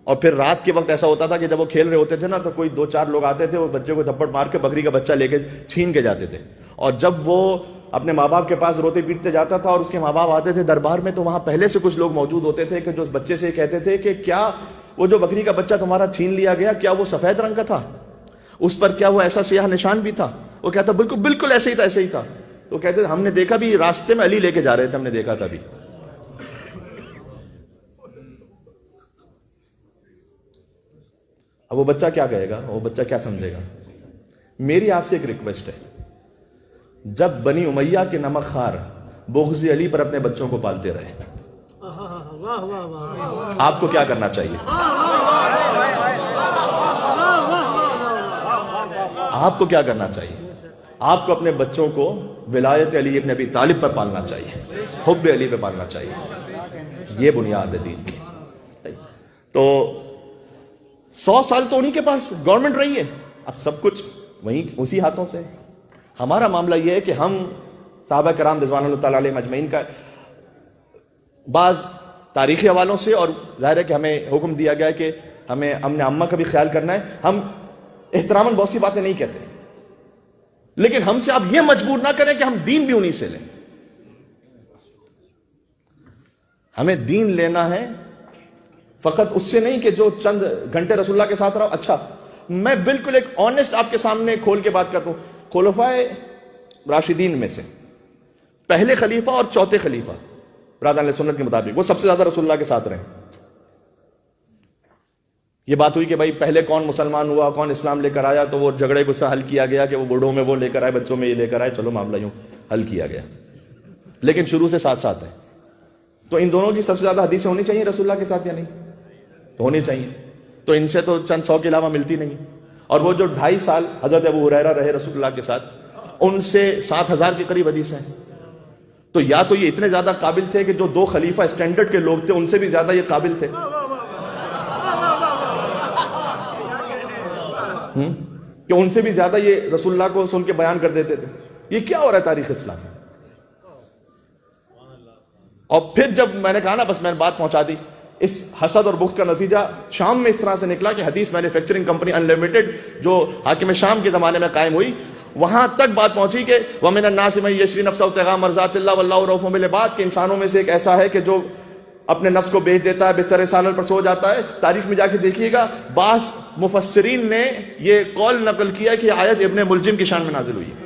اور پھر رات کے وقت ایسا ہوتا تھا کہ جب وہ کھیل رہے ہوتے تھے نا تو کوئی 2-4 لوگ آتے تھے, وہ بچے کو تھپڑ مار کے بکری کا بچہ لے کے چھین کے جاتے تھے, اور جب وہ اپنے ماں باپ کے پاس روتے پیٹتے جاتا تھا اور اس کے ماں باپ آتے تھے دربار میں, تو وہاں پہلے سے کچھ لوگ موجود ہوتے تھے کہ جو اس بچے سے کہتے تھے کہ کیا وہ جو بکری کا بچہ تمہارا چھین لیا گیا کیا وہ سفید رنگ کا تھا, اس پر کیا وہ ایسا سیاہ نشان بھی تھا؟ وہ کہتا بالکل بالکل ایسے ہی تھا, ایسے ہی تھا. تو کہتے تھے ہم نے دیکھا بھی, راستے میں علی لے کے جا رہے تھے, ہم نے دیکھا تھا بھی. اب وہ بچہ کیا کہے گا, وہ بچہ کیا سمجھے گا؟ میری آپ سے ایک ریکویسٹ ہے, جب بنی امیہ کے نمک خار بغض علی پر اپنے بچوں کو پالتے رہے, آپ کو کیا کرنا چاہیے؟ آپ کو کیا کرنا چاہیے؟ آپ کو اپنے بچوں کو ولایت علی ابن ابی طالب پر پالنا چاہیے, حب علی پہ پالنا چاہیے. یہ بنیاد ہے دین کی. تو 100 سال تو انہی کے پاس گورنمنٹ رہی ہے, اب سب کچھ وہیں اسی ہاتھوں سے. ہمارا معاملہ یہ ہے کہ ہم صحابہ کرام رضوان اللہ تعالی علیہم اجمعین کا بعض تاریخی حوالوں سے, اور ظاہر ہے کہ ہمیں حکم دیا گیا ہے کہ ہمیں امن عامہ کا بھی خیال کرنا ہے. ہم احتراماً بہت سی باتیں نہیں کہتے, لیکن ہم سے آپ یہ مجبور نہ کریں کہ ہم دین بھی انہی سے لیں. ہمیں دین لینا ہے فقط اس سے نہیں کہ جو چند گھنٹے رسول اللہ کے ساتھ رہا. اچھا, میں بالکل ایک آنےسٹ آپ کے سامنے کھول کے بات کرتا ہوں. خلفائے راشدین میں سے پہلے خلیفہ اور چوتھے خلیفہ برادران اہل سنت کے مطابق وہ سب سے زیادہ رسول اللہ کے ساتھ رہے. یہ بات ہوئی کہ بھائی پہلے کون مسلمان ہوا, کون اسلام لے کر آیا, تو وہ جھگڑے غصہ حل کیا گیا کہ وہ بوڑھوں میں وہ لے کر آئے, بچوں میں یہ لے کر آئے, چلو معاملہ یوں حل کیا گیا, لیکن شروع سے ساتھ ساتھ ہے. تو ان دونوں کی سب سے زیادہ حدیثیں ہونی چاہیے رسول اللہ کے ساتھ یا نہیں؟ تو ہونی چاہیے. تو ان سے تو چند 100 کے علاوہ ملتی نہیں. اور وہ جو 2.5 سال حضرت ابو ہریرہ رہے رسول اللہ کے ساتھ, ان سے 7,000 کے قریب حدیثیں ہیں. تو یا تو یہ اتنے زیادہ قابل تھے کہ جو 2 خلیفہ اسٹینڈرڈ کے لوگ تھے ان سے بھی زیادہ یہ قابل تھے, کہ ان سے بھی زیادہ یہ رسول اللہ کو سن کے بیان کر دیتے تھے. یہ کیا ہو رہا ہے تاریخ اسلام میں؟ اور پھر جب میں نے کہا نا, بس میں نے بات پہنچا دی, اس حسد اور بغض کا نتیجہ شام میں اس طرح سے نکلا کہ حدیث مینوفیکچرنگ کمپنی انلمیٹڈ جو حاکم شام کے زمانے میں قائم ہوئی, وہاں تک بات پہنچی کہ وَمِنَ النَّاسِ مَن يَشْرِي نَفْسَهُ ابْتِغَاءَ مَرْضَاتِ اللَّهِ وَاللَّهُ رَءُوفٌ بِالْعِبَادِ, کہ انسانوں میں سے ایک ایسا ہے کہ جو اپنے نفس کو بیچ دیتا ہے, بستر سالل پر سو جاتا ہے. تاریخ میں جا کے دیکھیے گا, بعض مفسرین نے یہ قول نقل کیا کہ یہ آیت ابن ملجم کی شان میں نازل ہوئی ہے.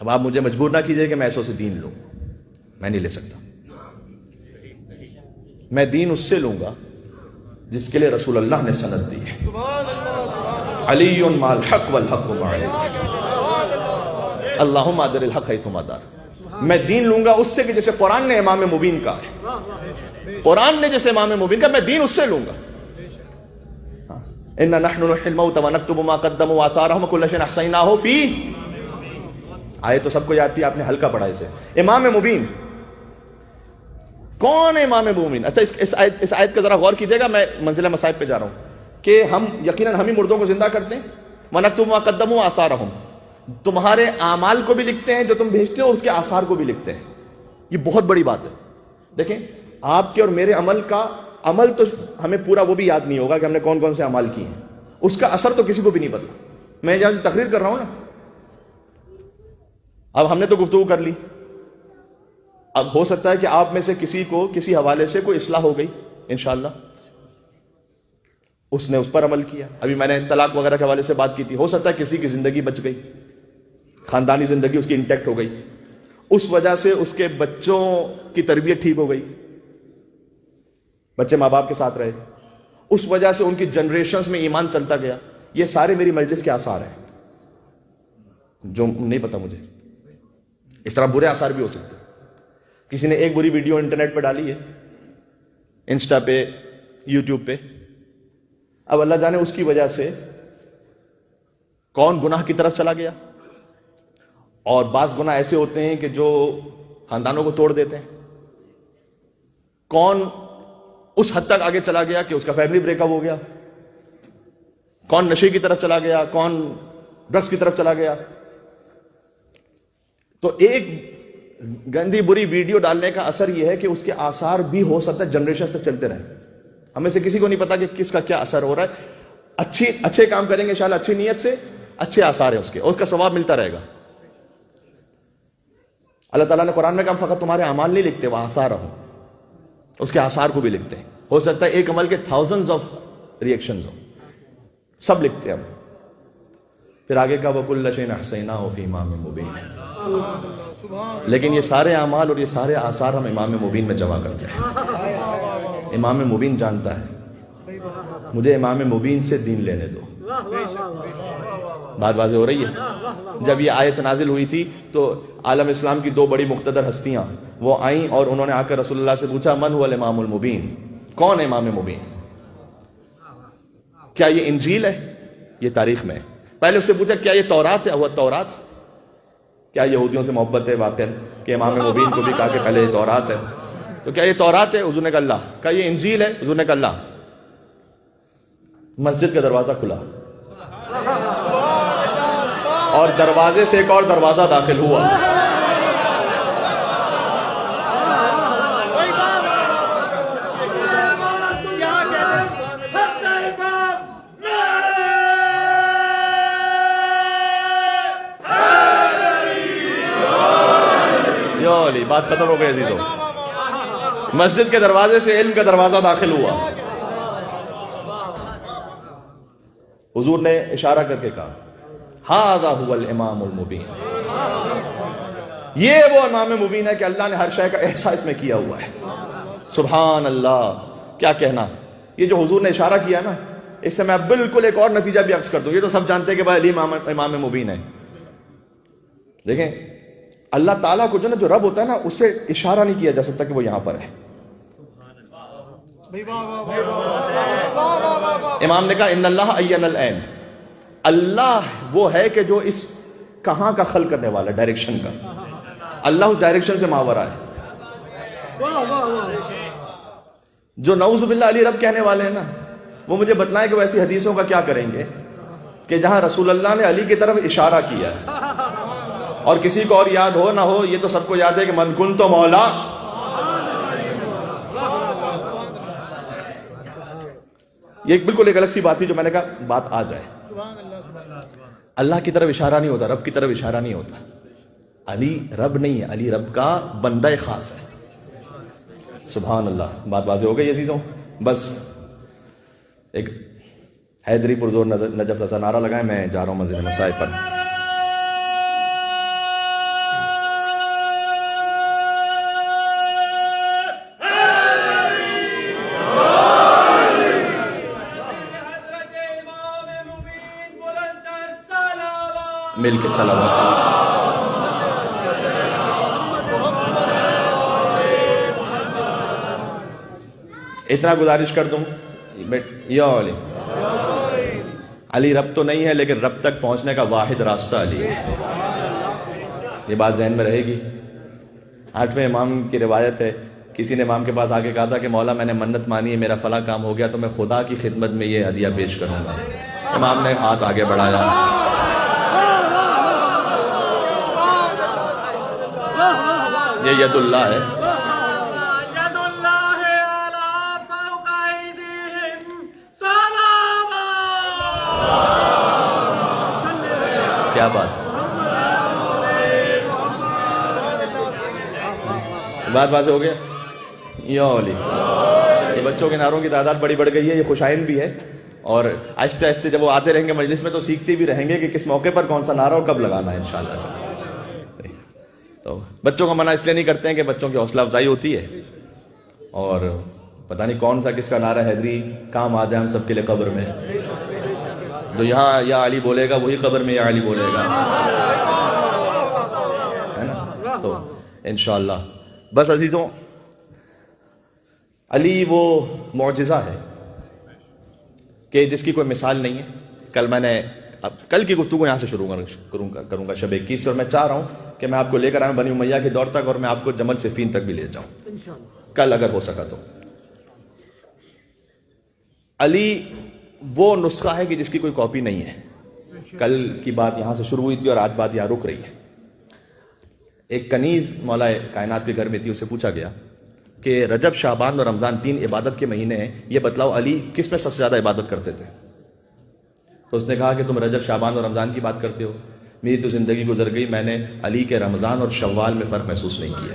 اب آپ مجھے مجبور نہ کیجئے کہ میں ایسوں سے دین لوں, میں نہیں لے سکتا. میں دین اس سے لوں گا جس کے لیے رسول اللہ نے سند دی ہے. علی مع الحق والحق معی, اللہم ادر الحق حیثما دار. میں دین لوں گا اس سے کہ جیسے قرآن نے امام مبین کا ہے, قرآن نے جیسے امام مبین کا, میں دین اس سے لوں گا. اِنَّا نَحْنُ نُحْيِي الْمَوْتَ وَنَكْتُبُ مَا قَدَّمُوا وَآثَارَهُمْ وَكُلَّ شَيْءٍ أَحْصَيْنَاهُ فِي, آئے تو سب کو یاد تھی, آپ نے ہلکا پڑھا اسے. امام مبین کون ہے امام مبین؟ اچھا اس آیت کا ذرا غور کیجئے گا, میں منزل مصائب پہ جا رہا ہوں کہ ہم یقیناً ہم ہی مردوں کو زندہ کرتے ہیں. وَنَكْتُبُ مَا قَدَّمُوا وَآثَارَهُمْ, تمہارے اعمال کو بھی لکھتے ہیں جو تم بھیجتے ہو, اس کے آثار کو بھی لکھتے ہیں. یہ بہت بڑی بات ہے. دیکھیں آپ کے اور میرے عمل تو ہمیں پورا وہ بھی یاد نہیں ہوگا کہ ہم نے کون کون سے اعمال کیے ہیں, اس کا اثر تو کسی کو بھی نہیں پتا. میں جہاں تقریر کر رہا ہوں نا, اب ہم نے تو گفتگو کر لی, اب ہو سکتا ہے کہ آپ میں سے کسی کو کسی حوالے سے کوئی اصلاح ہو گئی انشاءاللہ, اس نے اس پر عمل کیا. ابھی میں نے طلاق وغیرہ کے حوالے سے بات کی تھی, ہو سکتا ہے کسی کی زندگی بچ گئی, خاندانی زندگی اس کی انٹیکٹ ہو گئی, اس وجہ سے اس کے بچوں کی تربیت ٹھیک ہو گئی, بچے ماں باپ کے ساتھ رہے, اس وجہ سے ان کی جنریشنز میں ایمان چلتا گیا. یہ سارے میری مجلس کے آثار ہیں جو نہیں پتا مجھے. اس طرح برے آثار بھی ہو سکتے. کسی نے ایک بری ویڈیو انٹرنیٹ پہ ڈالی ہے, انسٹا پہ, یوٹیوب پہ, اب اللہ جانے اس کی وجہ سے کون گناہ کی طرف چلا گیا. اور بعض گناہ ایسے ہوتے ہیں کہ جو خاندانوں کو توڑ دیتے ہیں. کون اس حد تک آگے چلا گیا کہ اس کا فیملی بریک اپ ہو گیا, کون نشے کی طرف چلا گیا, کون ڈرگس کی طرف چلا گیا. تو ایک گندی بری ویڈیو ڈالنے کا اثر یہ ہے کہ اس کے آثار بھی ہو سکتا ہے جنریشن تک چلتے رہیں. ہمیں سے کسی کو نہیں پتا کہ کس کا کیا اثر ہو رہا ہے. اچھے کام کریں گے انشاءاللہ اچھی نیت سے, اچھے آثار ہیں اس کے, اور اس کا ثواب ملتا رہے گا. اللہ تعالیٰ نے قرآن میں کہا فقط تمہارے اعمال نہیں لکھتے, وہ آثار ہوں, اس کے آثار کو بھی لکھتے ہیں. ہو سکتا ہے ایک عمل کے thousands of reactions ہوں, سب لکھتے ہیں ہم. پھر آگے کا وَكُلَّ شَيْءٍ أَحْصَيْنَاهُ فِي إِمَامٍ مُبِينٍ. لیکن یہ سارے اعمال اور یہ سارے آثار ہم امام مبین میں جمع کرتے ہیں. امام مبین جانتا ہے, مجھے امام مبین سے دین لینے دو. بات واضح ہو رہی ہے. جب یہ آیت نازل ہوئی تھی تو عالم اسلام کی دو بڑی مقتدر ہستیاں وہ آئیں اور انہوں نے آ کر رسول اللہ سے پوچھا من هو الامام المبین, کون ہے امام مبین؟ کیا یہ انجیل ہے؟ یہ تاریخ میں. پہلے اس سے پوچھا کیا یہ تورات ہے؟ وہ تورات. کیا یہودیوں سے محبت ہے واقعا کہ امام مبین کو بھی کہا کہ پہلے یہ تورات ہے؟ تو کیا یہ تورات ہے؟ حضور نے کہا اللہ. کیا یہ انجیل ہے؟ حضور نے کہا اللہ. مسجد کا دروازہ کھلا اور دروازے سے ایک اور دروازہ داخل ہوا. بات ختم ہو گئی عزیزوں. مسجد کے دروازے سے علم کا دروازہ داخل ہوا. حضور نے اشارہ کر کے کہا ھذا ھو الامام المبین. یہ وہ امام مبین ہے کہ اللہ نے ہر شے کا احساس میں کیا ہوا ہے. سبحان اللہ, کیا کہنا. یہ جو حضور نے اشارہ کیا نا, اس سے میں بالکل ایک اور نتیجہ بھی عکس کر دوں. یہ تو سب جانتے ہیں کہ بھائی علی امام مبین ہے. دیکھیں اللہ تعالیٰ کو جو نا جو رب ہوتا ہے نا, اس سے اشارہ نہیں کیا جا سکتا کہ وہ یہاں پر ہے. امام نے کہا ان اللہ عین العین. اللہ وہ ہے کہ جو اس کہاں کا خلق کرنے والا, ڈائریکشن کا. اللہ اس ڈائریکشن سے ماورا ہے. جو نعوذ باللہ علی رب کہنے والے ہیں نا, وہ مجھے بتلائیں کہ وہ ایسی حدیثوں کا کیا کریں گے کہ جہاں رسول اللہ نے علی کی طرف اشارہ کیا ہے, اور کسی کو اور یاد ہو نہ ہو, یہ تو سب کو یاد ہے کہ من کنت مولا. یہ بالکل ایک الگ سی بات تھی جو میں نے کہا بات آ جائے. اللہ کی طرف اشارہ نہیں ہوتا, رب کی طرف اشارہ نہیں ہوتا. علی رب نہیں ہے, علی رب کا بندہ خاص ہے. سبحان اللہ. بات واضح ہو گئی عزیزوں. بس ایک حیدری پرزور نجف رضا نعرہ لگائیں, میں جا رہا ہوں منزل مسائل پر. مل کے صلوات. اتنا گزارش کر دوں, یا علی رب تو نہیں ہے, لیکن رب تک پہنچنے کا واحد راستہ علی ہے. یہ بات ذہن میں رہے گی. 8ویں امام کی روایت ہے, کسی نے امام کے پاس آ کے کہا تھا کہ مولا میں نے منت مانی ہے, میرا فلاں کام ہو گیا, تو میں خدا کی خدمت میں یہ ہدیہ پیش کروں گا. امام نے ہاتھ آگے بڑھایا, یہ ید اللہ ہے. کیا بات ہے. بات واضح ہو گیا. یہ بچوں کے نعروں کی تعداد بڑی بڑھ گئی ہے, یہ خوشائند بھی ہے, اور آہستہ آہستہ جب وہ آتے رہیں گے مجلس میں تو سیکھتے بھی رہیں گے کہ کس موقع پر کون سا نعرہ اور کب لگانا ہے انشاءاللہ سے. تو بچوں کو منع اس لیے نہیں کرتے ہیں کہ بچوں کی حوصلہ افزائی ہوتی ہے, اور پتہ نہیں کون سا کس کا نعرہ حیدری کام آ جائے ہم سب کے لیے قبر میں. جو یہاں یا علی بولے گا وہی قبر میں یا علی بولے گا, ہے نا. تو انشاءاللہ بس عزیزوں, علی وہ معجزہ ہے کہ جس کی کوئی مثال نہیں ہے. کل میں نے کل کی گفتگو یہاں سے شروع کروں گا شب 21 سے, اور میں چاہ رہا ہوں کہ میں آپ کو لے کر آؤں بنی امیہ کے دور تک, اور میں آپ کو جمل صفین تک بھی لے جاؤں کل اگر ہو سکا تو. علی وہ نسخہ ہے کہ جس کی کوئی کاپی نہیں ہے. کل کی بات یہاں سے شروع ہوئی تھی اور آج بات یہاں رک رہی ہے. ایک کنیز مولا کائنات کے گھر میں تھی، اسے پوچھا گیا کہ رجب، شعبان اور رمضان 3 عبادت کے مہینے ہیں، یہ بتلاؤ علی کس میں سب سے زیادہ عبادت کرتے تھے؟ تو اس نے کہا کہ تم رجب، شعبان اور رمضان کی بات کرتے ہو، میری تو زندگی گزر گئی، میں نے علی کے رمضان اور شوال میں فرق محسوس نہیں کیا۔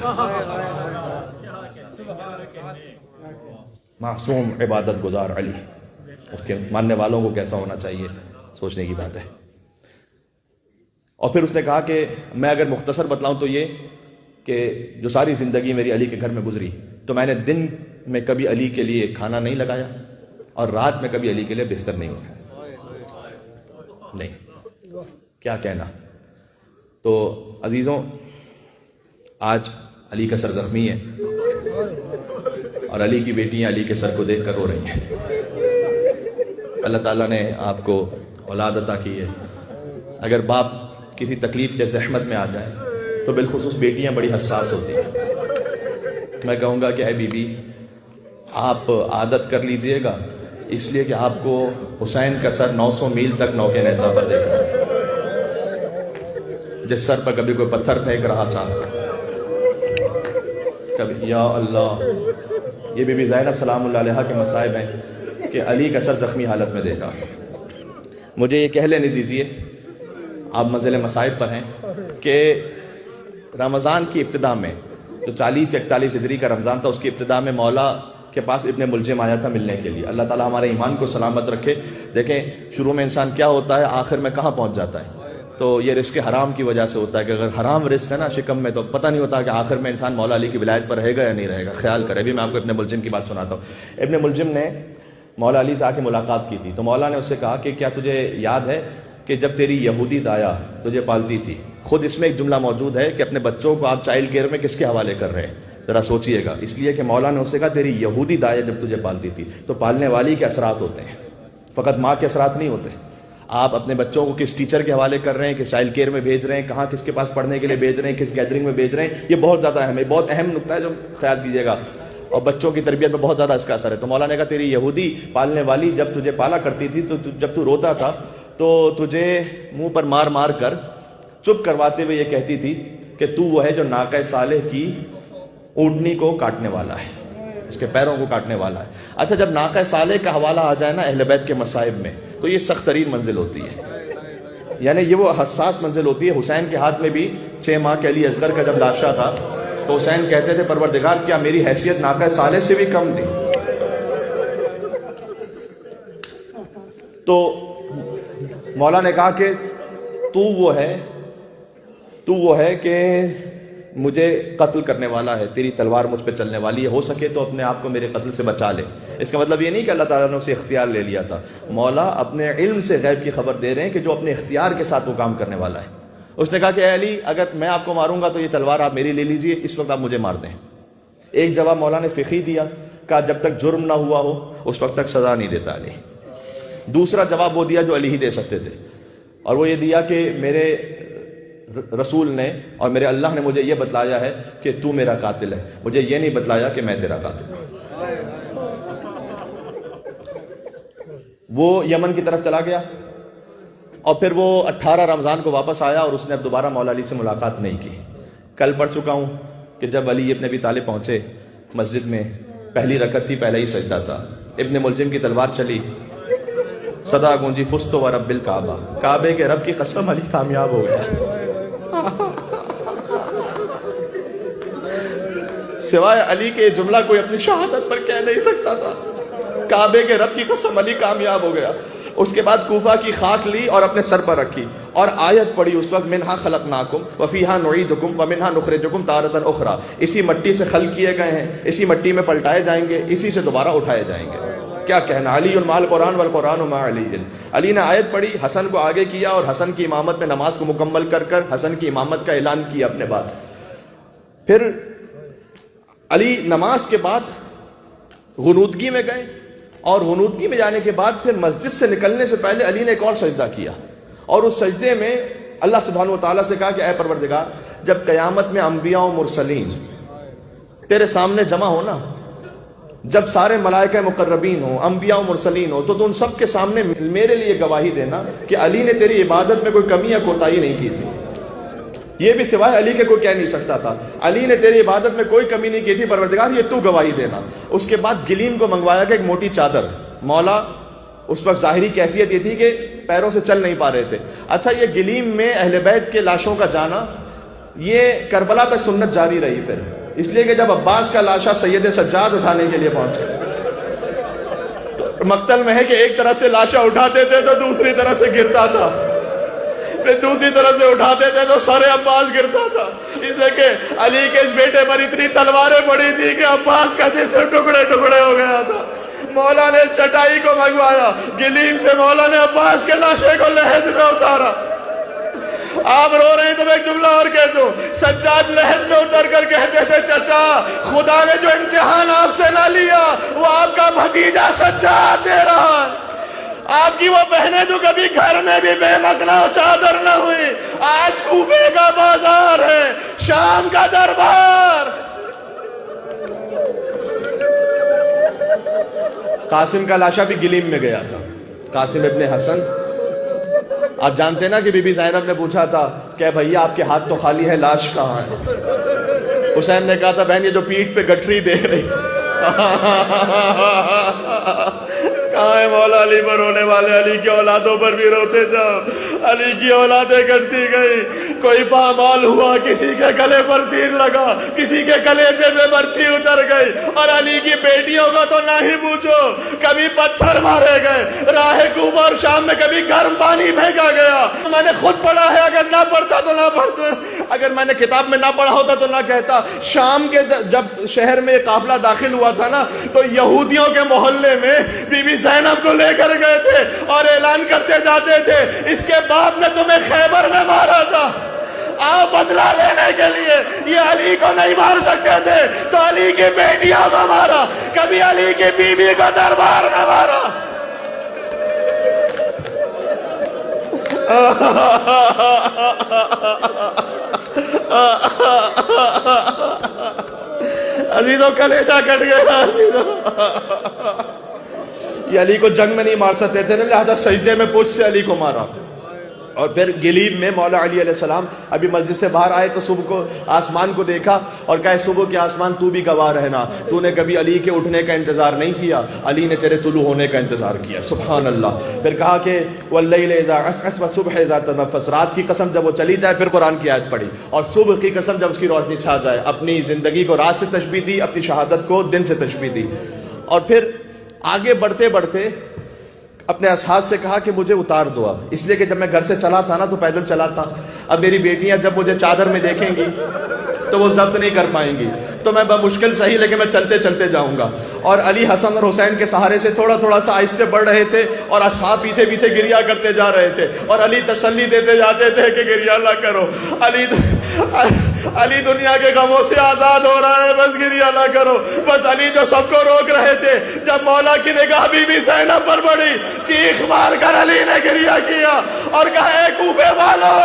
معصوم عبادت گزار علی، اس کے ماننے والوں کو کیسا ہونا چاہیے، سوچنے کی بات ہے۔ اور پھر اس نے کہا کہ میں اگر مختصر بتلاؤں تو یہ کہ جو ساری زندگی میری علی کے گھر میں گزری، تو میں نے دن میں کبھی علی کے لیے کھانا نہیں لگایا اور رات میں کبھی علی کے لیے بستر نہیں اٹھایا۔ نہیں، کیا کہنا۔ تو عزیزوں، آج علی کا سر زخمی ہے اور علی کی بیٹیاں علی کے سر کو دیکھ کر رو رہی ہیں۔ اللہ تعالیٰ نے آپ کو اولاد عطا کی ہے۔ اگر باپ کسی تکلیف یا زحمت میں آ جائے تو بالخصوص بیٹیاں بڑی حساس ہوتی ہیں۔ میں کہوں گا کہ اے بی بی، آپ عادت کر لیجئے گا، اس لیے کہ آپ کو حسین کا سر 900 میل تک نوکے نیزہ پر دیکھ رہا ہے، جس سر پر کبھی کوئی پتھر پھینک رہا تھا، کبھی یا اللہ۔ یہ بی بی زینب سلام اللہ علیہا کے مصائب ہیں کہ علی کا سر زخمی حالت میں دیکھا۔ مجھے یہ کہہ لینے دیجئے، آپ منزل مصائب پر ہیں، کہ رمضان کی ابتدا میں جو 40-41 ہجری کا رمضان تھا، اس کی ابتدا میں مولا کے پاس ابن ملجم آیا تھا ملنے کے لیے۔ اللہ تعالیٰ ہمارے ایمان کو سلامت رکھے۔ دیکھیں، شروع میں انسان کیا ہوتا ہے، آخر میں کہاں پہنچ جاتا ہے۔ تو یہ رزق حرام کی وجہ سے ہوتا ہے کہ اگر حرام رزق ہے نا شکم میں، تو پتہ نہیں ہوتا کہ آخر میں انسان مولا علی کی ولایت پر رہے گا یا نہیں رہے گا۔ خیال کرے۔ ابھی میں آپ کو ابن ملجم کی بات سناتا ہوں۔ ابن ملجم نے مولا علی سے آ کے ملاقات کی تھی، تو مولا نے اس سے کہا کہ کیا تجھے یاد ہے کہ جب تیری یہودی دایا تجھے پالتی تھی، خود اس میں ایک جملہ موجود ہے کہ اپنے بچوں کو آپ چائلڈ کیئر میں کس کے حوالے کر رہے ہیں، ذرا سوچئے گا۔ اس لیے کہ مولا نے اس سے کہا تیری یہودی دایا جب تجھے پالتی تھی، تو پالنے والی کے اثرات ہوتے ہیں، فقط ماں کے اثرات نہیں ہوتے۔ آپ اپنے بچوں کو کس ٹیچر کے حوالے کر رہے ہیں، کس چائلڈ کیئر میں بھیج رہے ہیں، کہاں کس کے پاس پڑھنے کے لیے بھیج رہے ہیں، کس گیدرنگ میں بھیج رہے ہیں، یہ بہت زیادہ اہم ہے، بہت اہم نکتہ ہے جو خیال کیجیے گا، اور بچوں کی تربیت میں بہت زیادہ اس کا اثر ہے۔ تو مولا نے کہا تیری یہودی پالنے والی جب تجھے پالا کرتی تھی، تو جب تو روتا تھا تو تجھے منہ پر مار مار کر چپ کرواتے ہوئے یہ کہتی تھی کہ تو وہ ہے جو ناقہ صالح کی اونٹنی کو کاٹنے والا ہے، اس کے پیروں کو کاٹنے والا ہے۔ اچھا، جب ناقہ صالح کا حوالہ آ جائے نا اہل بیت کے مصائب میں، تو یہ سخت ترین منزل ہوتی ہے، یعنی یہ وہ حساس منزل ہوتی ہے۔ حسین کے ہاتھ میں بھی 6 ماہ کے علی اصغر کا جب لاشا تھا، تو حسین کہتے تھے پروردگار کیا میری حیثیت ناقہ صالح سے بھی کم تھی؟ تو مولا نے کہا کہ تو وہ ہے کہ مجھے قتل کرنے والا ہے، تیری تلوار مجھ پہ چلنے والی ہے، ہو سکے تو اپنے آپ کو میرے قتل سے بچا لے۔ اس کا مطلب یہ نہیں کہ اللہ تعالیٰ نے اسے اختیار لے لیا تھا، مولا اپنے علم سے غیب کی خبر دے رہے ہیں کہ جو اپنے اختیار کے ساتھ وہ کام کرنے والا ہے۔ اس نے کہا کہ اے علی، اگر میں آپ کو ماروں گا تو یہ تلوار آپ میری لے لیجئے، اس وقت آپ مجھے مار دیں۔ ایک جواب مولا نے فقہی دیا، کہا جب تک جرم نہ ہوا ہو اس وقت تک سزا نہیں دیتا علی۔ دوسرا جواب وہ دیا جو علی ہی دے سکتے تھے، اور وہ یہ دیا کہ میرے رسول نے اور میرے اللہ نے مجھے یہ بتلایا ہے کہ تو میرا قاتل ہے، مجھے یہ نہیں بتلایا کہ میں تیرا قاتل ہوں۔ وہ یمن کی طرف چلا گیا اور پھر وہ 18 رمضان کو واپس آیا اور اس نے اب دوبارہ مولا علی سے ملاقات نہیں کی۔ کل پڑھ چکا ہوں کہ جب علی ابن ابی طالب پہنچے مسجد میں، پہلی رکعت تھی، پہلا ہی سجدہ تھا، ابن ملجم کی تلوار چلی، صدا گونجی فزت و رب الکعبہ، کعبے کے رب کی قسم علی کامیاب ہو گیا۔ سوائے علی کے جملہ کوئی اپنی شہادت پر کہہ نہیں سکتا تھا، کعبے کے رب کی قسم علی کامیاب ہو گیا۔ اس کے بعد کوفہ کی خاک لی اور اپنے سر پر رکھی اور آیت پڑھی اس وقت، منہا خلقناکم وفیہا نعیدکم ومنہا نخرجکم تارۃ اخری، اسی مٹی سے خلق کیے گئے ہیں، اسی مٹی میں پلٹائے جائیں گے، اسی سے دوبارہ اٹھائے جائیں گے۔ کیا کہنا، علی مع القرآن والقرآن مع علی۔ علی نے آیت پڑھی، حسن کو آگے کیا اور حسن کی امامت میں نماز کو مکمل کر کر حسن کی امامت کا اعلان کیا اپنے بعد۔ پھر علی نماز کے بعد غنودگی میں گئے، اور غنودگی میں جانے کے بعد پھر مسجد سے نکلنے سے پہلے علی نے ایک اور سجدہ کیا، اور اس سجدے میں اللہ سبحانہ و تعالیٰ سے کہا کہ اے پروردگار، جب قیامت میں انبیاء و مرسلین تیرے سامنے جمع ہونا، جب سارے ملائکہ مقربین ہوں، انبیاء و مرسلین ہوں، تو ان سب کے سامنے میرے لیے گواہی دینا کہ علی نے تیری عبادت میں کوئی کمی یا کوتاہی نہیں کی تھی۔ یہ بھی سوائے علی کے کوئی کہہ نہیں سکتا تھا. علی نے تیری عبادت میں کوئی کمی نہیں کی تھی پروردگار، یہ تو گواہی دینا. اس کے بعد گلیم کو منگوایا کہ ایک موٹی چادر. مولا اس وقت ظاہری کیفیت یہ تھی کہ پیروں سے چل نہیں پا رہے تھے. اچھا یہ گلیم میں اہل بیت کے لاشوں کا جانا یہ کربلا تک سنت جاری رہی پھر، اس لیے کہ جب عباس کا لاشا سید سجاد اٹھانے کے لیے پہنچ گئے تو مقتل میں ہے کہ ایک طرف سے لاشا اٹھاتے تھے تو دوسری طرف سے گرتا تھا، پھر دوسری طرف سے اٹھاتے تھے تو سر عباس گرتا تھا. اس لیے کہ علی کے اس بیٹے پر اتنی تلواریں پڑی تھی کہ عباس کا جسم ٹکڑے ٹکڑے ہو گیا تھا. مولا نے چٹائی کو منگوایا، گلیم سے مولا نے عباس کے لاشے کو لحد میں اتارا. آپ رو رہے ہیں تو میں ایک جملہ اور کہہ دوں، سجاد لحد میں اتر کر کہتے تھے چچا خدا نے جو امتحان آپ سے نہ لیا وہ آپ کا بھتیجا سجاد دے رہا ہے. آپ کی وہ بہنیں جو کبھی گھر میں بھی بے مکنا و چادر نہ ہوئی، آج کوفے کا بازار ہے، شام کا دربار. قاسم کا لاشا بھی گلیم میں گیا تھا، قاسم ابن حسن. آپ جانتے ہیں نا کہ بی بی زینب نے پوچھا تھا کہ بھیا آپ کے ہاتھ تو خالی ہے، لاش کہاں ہے؟ حسین نے کہا تھا بہن یہ جو پیٹھ پہ گٹھری دیکھ رہی کہاں ہے مولا علی پر رونے والے؟ علی کی اولادوں پر بھی روتے جاؤ. علی کی اولادیں کٹتی گئی، کوئی پامال ہوا، کسی کے گلے پر تیر لگا، کسی کے کلیجے میں برچھی اتر گئی. اور علی کی بیٹیوں کا تو نہ ہی پوچھو، کبھی پتھر مارے گئے، راہ کوفہ اور شام میں کبھی گرم پانی پھینکا گیا. میں نے خود پڑھا ہے، اگر نہ پڑھتا تو نہ پڑھتا، اگر میں نے کتاب میں نہ پڑھا ہوتا تو نہ کہتا. شام کے جب شہر میں قافلہ داخل ہوا تھا نا تو یہودیوں کے محلے میں بی بی زینب کو لے کر گئے تھے اور اعلان کرتے جاتے تھے اس کے باپ نے تمہیں خیبر میں مارا تھا، آؤ بدلہ لینے کے لیے. یہ علی کو نہیں مار سکتے تھے تو علی کی بیٹیاں کو مارا، کبھی علی کی بیوی کو دربار میں مارا. عزیزوں کلیجہ کٹ گیا. یہ علی کو جنگ میں نہیں مار سکتے تھے، لہذا سجدے میں پشت سے علی کو مارا. اور پھر گلیم میں مولا علی علیہ السلام ابھی مسجد سے باہر آئے تو صبح کو آسمان کو دیکھا اور کہا صبح کے آسمان تو بھی گواہ رہنا، تو نے کبھی علی کے اٹھنے کا انتظار نہیں کیا، علی نے تیرے طلوع ہونے کا انتظار کیا. سبحان اللہ. پھر کہا کہ واللیل اذا عسعس والصبح اذا تنفس، رات کی قسم جب وہ چلی جائے پھر قرآن کی آیت پڑھی، اور صبح کی قسم جب اس کی روشنی چھا جائے. اپنی زندگی کو رات سے تشبیہ دی، اپنی شہادت کو دن سے تشبیہ دی. اور پھر آگے بڑھتے بڑھتے اپنے اصحاب سے کہا کہ مجھے اتار دو اب، اس لیے کہ جب میں گھر سے چلا تھا نا تو پیدل چلا تھا، اب میری بیٹیاں جب مجھے چادر میں دیکھیں گی تو وہ ضبط نہیں کر پائیں گی، تو میں بمشکل صحیح لیکن میں چلتے چلتے جاؤں گا. اور علی حسن اور حسین کے سہارے سے تھوڑا تھوڑا سا آہستہ بڑھ رہے تھے اور اصحاب پیچھے پیچھے گریا کرتے جا رہے تھے اور علی تسلی دیتے جاتے تھے کہ گریا نہ کرو، علی دنیا کے غموں سے آزاد ہو رہا ہے، بس گریا نہ کرو. بس علی جو سب کو روک رہے تھے، جب مولا کی نگاہ بی بی زینب پر پڑی چیخ مار کر علی نے گریا کیا اور کہا اے کوفے والو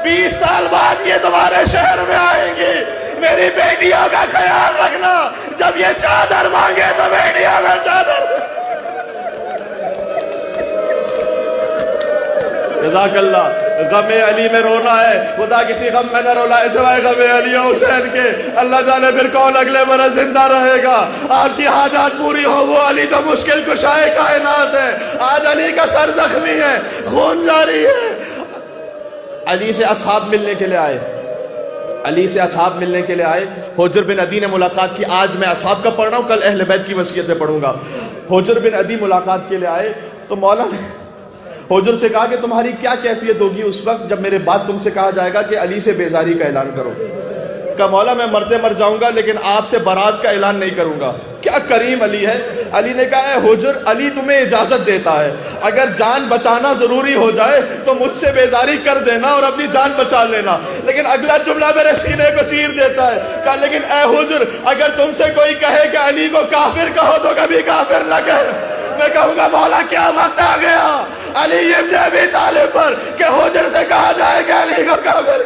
20 سال بعد یہ تمہارے شہر میں آئیں گی، میری بیٹیوں کا خیال رکھنا، جب یہ چادر مانگے تو بیٹیوں کا چادر. جزاک اللہ. غم علی میں رونا ہے، خدا کسی غم میں نہ رونا ہے سوائے غم علی و حسین کے. اللہ جانے پھر کون اگلے برس زندہ رہے گا. آپ کی حاجات پوری ہو، وہ علی تو مشکل کشائے کائنات ہے. آج علی کا سر زخمی ہے، خون جاری ہے. علی سے اصحاب ملنے کے لیے آئے، علی سے اصحاب ملنے کے لیے آئے. حجر بن عدی نے ملاقات کی. آج میں اصحاب کا پڑھ رہا ہوں، کل اہل بیت کی وصیتیں پڑھوں گا. حجر بن عدی ملاقات کے لیے آئے تو مولا نے حجر سے کہا کہ تمہاری کیا کیفیت ہوگی اس وقت جب میرے بعد تم سے کہا جائے گا کہ علی سے بیزاری کا اعلان کرو. کہا مولا میں مرتے مر جاؤں گا لیکن آپ سے برات کا اعلان نہیں کروں گا. کیا کریم علی ہے. علی نے کہا اے حجر، علی تمہیں اجازت دیتا ہے، اگر جان بچانا ضروری ہو جائے تو مجھ سے بیزاری کر دینا اور اپنی جان بچا لینا. لیکن اگلا جملہ میرے سینے کو چیر دیتا ہے. کہا لیکن اے حجر، اگر تم سے کوئی کہے کہ علی کو کافر کہو تو کبھی کافر نہ کہے. میں کہوں گا مولا کیا وقت آ گیا علی ابن ابی طالب پر کہ حجر سے کہا جائے کہ علی کو کافر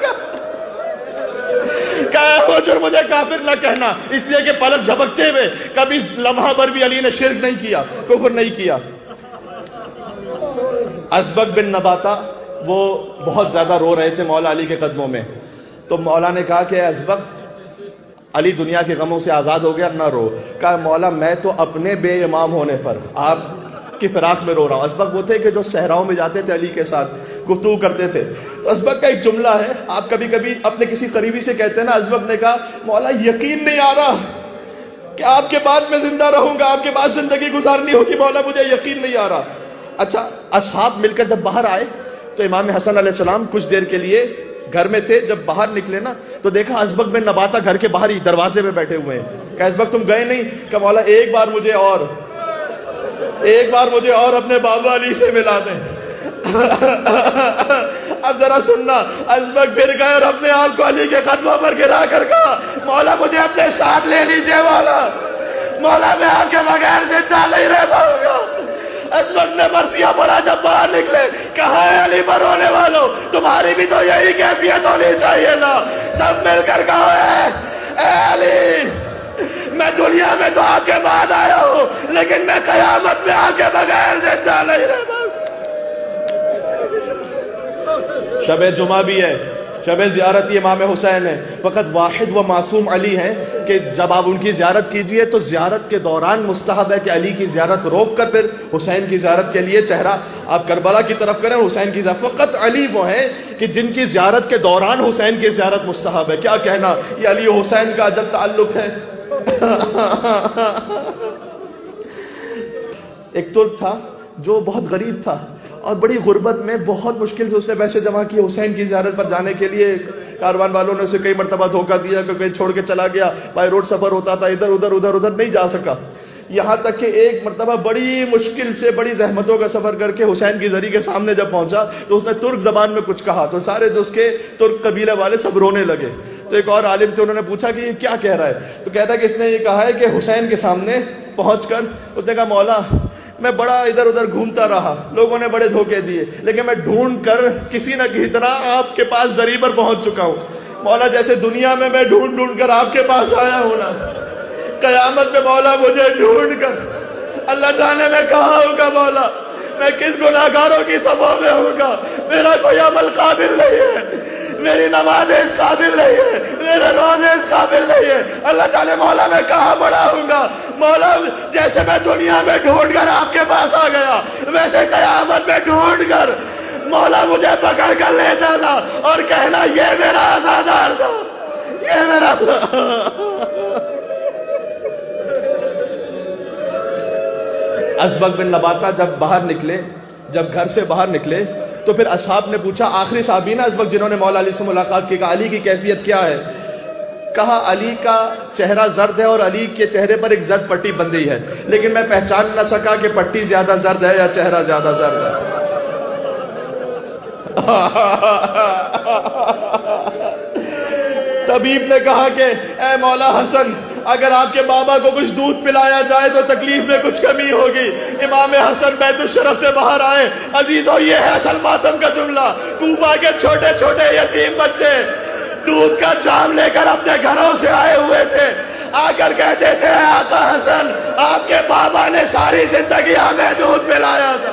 کہا حجر مجھے کافر نہ کہنا، اس لیے کہ پلک جھپکتے ہوئے کبھی لمحہ بھر بھی علی نے شرک نہیں کیا، کفر نہیں کیا. ازبق بن نباتہ وہ بہت زیادہ رو رہے تھے مولا علی کے قدموں میں. تو مولا نے کہا کہ ازبق، علی دنیا کے غموں سے آزاد ہو گیا، نہ رو. کہا مولا میں تو اپنے بے امام ہونے پر آپ کی فراق میں رو رہا ہوں. ازبق وہ تھے کہ جو صحراؤں میں جاتے تھے، علی کے ساتھ گفتگو کرتے تھے. تو ازبق کا ایک جملہ ہے، آپ کبھی کبھی اپنے کسی قریبی سے کہتے ہیں نا، ازبق نے کہا مولا یقین نہیں آ رہا کہ آپ کے بعد میں زندہ رہوں گا، آپ کے بعد زندگی گزارنی ہوگی، مولا مجھے یقین نہیں آ رہا. اچھا، اصحاب مل کر جب باہر آئے تو امام حسن علیہ السلام کچھ دیر کے لیے گھر میں تھے. جب باہر نکلے نا تو دیکھا ازبق بن نباتہ گھر کے باہر ہی دروازے پہ بیٹھے ہوئے ہیں. کہ ازبق تم گئے نہیں؟ کہ مولا ایک بار مجھے اور اپنے بابا علی سے ملا دیں. اب ذرا سننا، ازبق پھر گئے اور اپنے آپ کو علی کے قدموں پر گرا کر کہا مولا مجھے اپنے ساتھ لے لیجئے، مولا میں آپ کے بغیر زندہ نہیں رہ پاؤں گا. ازبق نے مرثیہ پڑھا جب باہر نکلے، کہا ہے علی پر رونے والوں، تمہاری بھی تو یہی کیفیت ہونی چاہیے نا. سب مل کر کہا ہے اے علی، میں دنیا میں تو آپ کے بعد آیا ہوں، لیکن میں قیامت میں آپ کے بغیر زندہ نہیں رہ پاؤں. شب جمعہ بھی ہے، شب زیارت امام حسین ہے. فقط واحد و معصوم علی ہیں کہ جب آپ ان کی زیارت کیجئے تو زیارت کے دوران مستحب ہے کہ علی کی زیارت روک کر پھر حسین کی زیارت کے لیے چہرہ آپ کربلا کی طرف کریں، حسین کی زیارت. فقط علی وہ ہیں کہ جن کی زیارت کے دوران حسین کی زیارت مستحب ہے. کیا کہنا، یہ علی و حسین کا عجب تعلق ہے. ایک ترک تھا جو بہت غریب تھا اور بڑی غربت میں بہت مشکل سے اس نے پیسے جمع کیے حسین کی زیارت پر جانے کے لیے. کاروان والوں نے اسے کئی مرتبہ دھوکہ دیا کہ کہیں چھوڑ کے چلا گیا، بائی روڈ سفر ہوتا تھا، ادھر نہیں جا سکا. یہاں تک کہ ایک مرتبہ بڑی مشکل سے بڑی زحمتوں کا سفر کر کے حسین کی زری کے سامنے جب پہنچا تو اس نے ترک زبان میں کچھ کہا تو سارے جو اس کے ترک قبیلے والے سب رونے لگے. تو ایک اور عالم تھے، انہوں نے پوچھا کہ یہ کیا کہہ رہا ہے؟ تو کہتا ہے کہ اس نے یہ کہا ہے کہ حسین کے سامنے پہنچ کر اس نے کہا مولا میں بڑا ادھر ادھر گھومتا رہا، لوگوں نے بڑے دھوکے دیے، لیکن میں ڈھونڈ کر کسی نہ کسی طرح آپ کے پاس زری پر پہنچ چکا ہوں. مولا جیسے دنیا میں ڈھونڈ کر آپ کے پاس آیا ہوں نا، قیامت میں مولا مجھے ڈھونڈ کر اللہ جانے میں کہاں ہوگا. مولا میں کس گناہگاروں کی صفوں میں ہوگا. میرا کوئی عمل قابل نہیں ہے، میری نماز اس قابل نہیں ہے، میرے روزے اس قابل نہیں ہے. اللہ تعالی مولا میں کہاں بڑا ہوں گا. مولا جیسے میں دنیا میں ڈھونڈ کر آپ کے پاس آ گیا، ویسے قیامت میں ڈھونڈ کر مولا مجھے پکڑ کر لے جانا اور کہنا یہ میرا عزادار تھا، یہ میرا. ازبق بن نباتہ جب گھر سے باہر نکلے تو پھر اصحاب نے پوچھا، آخری صحابی نا ازبق جنہوں نے مولا علی سے ملاقات کی، کہا علی کی کیفیت کیا ہے؟ کہا علی کا چہرہ زرد ہے اور علی کے چہرے پر ایک زرد پٹی بندھی ہے، لیکن میں پہچان نہ سکا کہ پٹی زیادہ زرد ہے یا چہرہ زیادہ زرد ہے. طبیب نے کہا کہ اے مولا حسن، اگر آپ کے بابا کو کچھ دودھ پلایا جائے تو تکلیف میں کچھ کمی ہوگی. امام حسن بیت الشرف سے باہر آئے. عزیزو یہ ہے اصل ماتم کا جملہ. کوفہ کے چھوٹے چھوٹے یتیم بچے دودھ کا جام لے کر اپنے گھروں سے آئے ہوئے تھے، آ کر کہتے تھے آقا حسن آپ کے بابا نے ساری زندگی ہمیں دودھ پلایا تھا،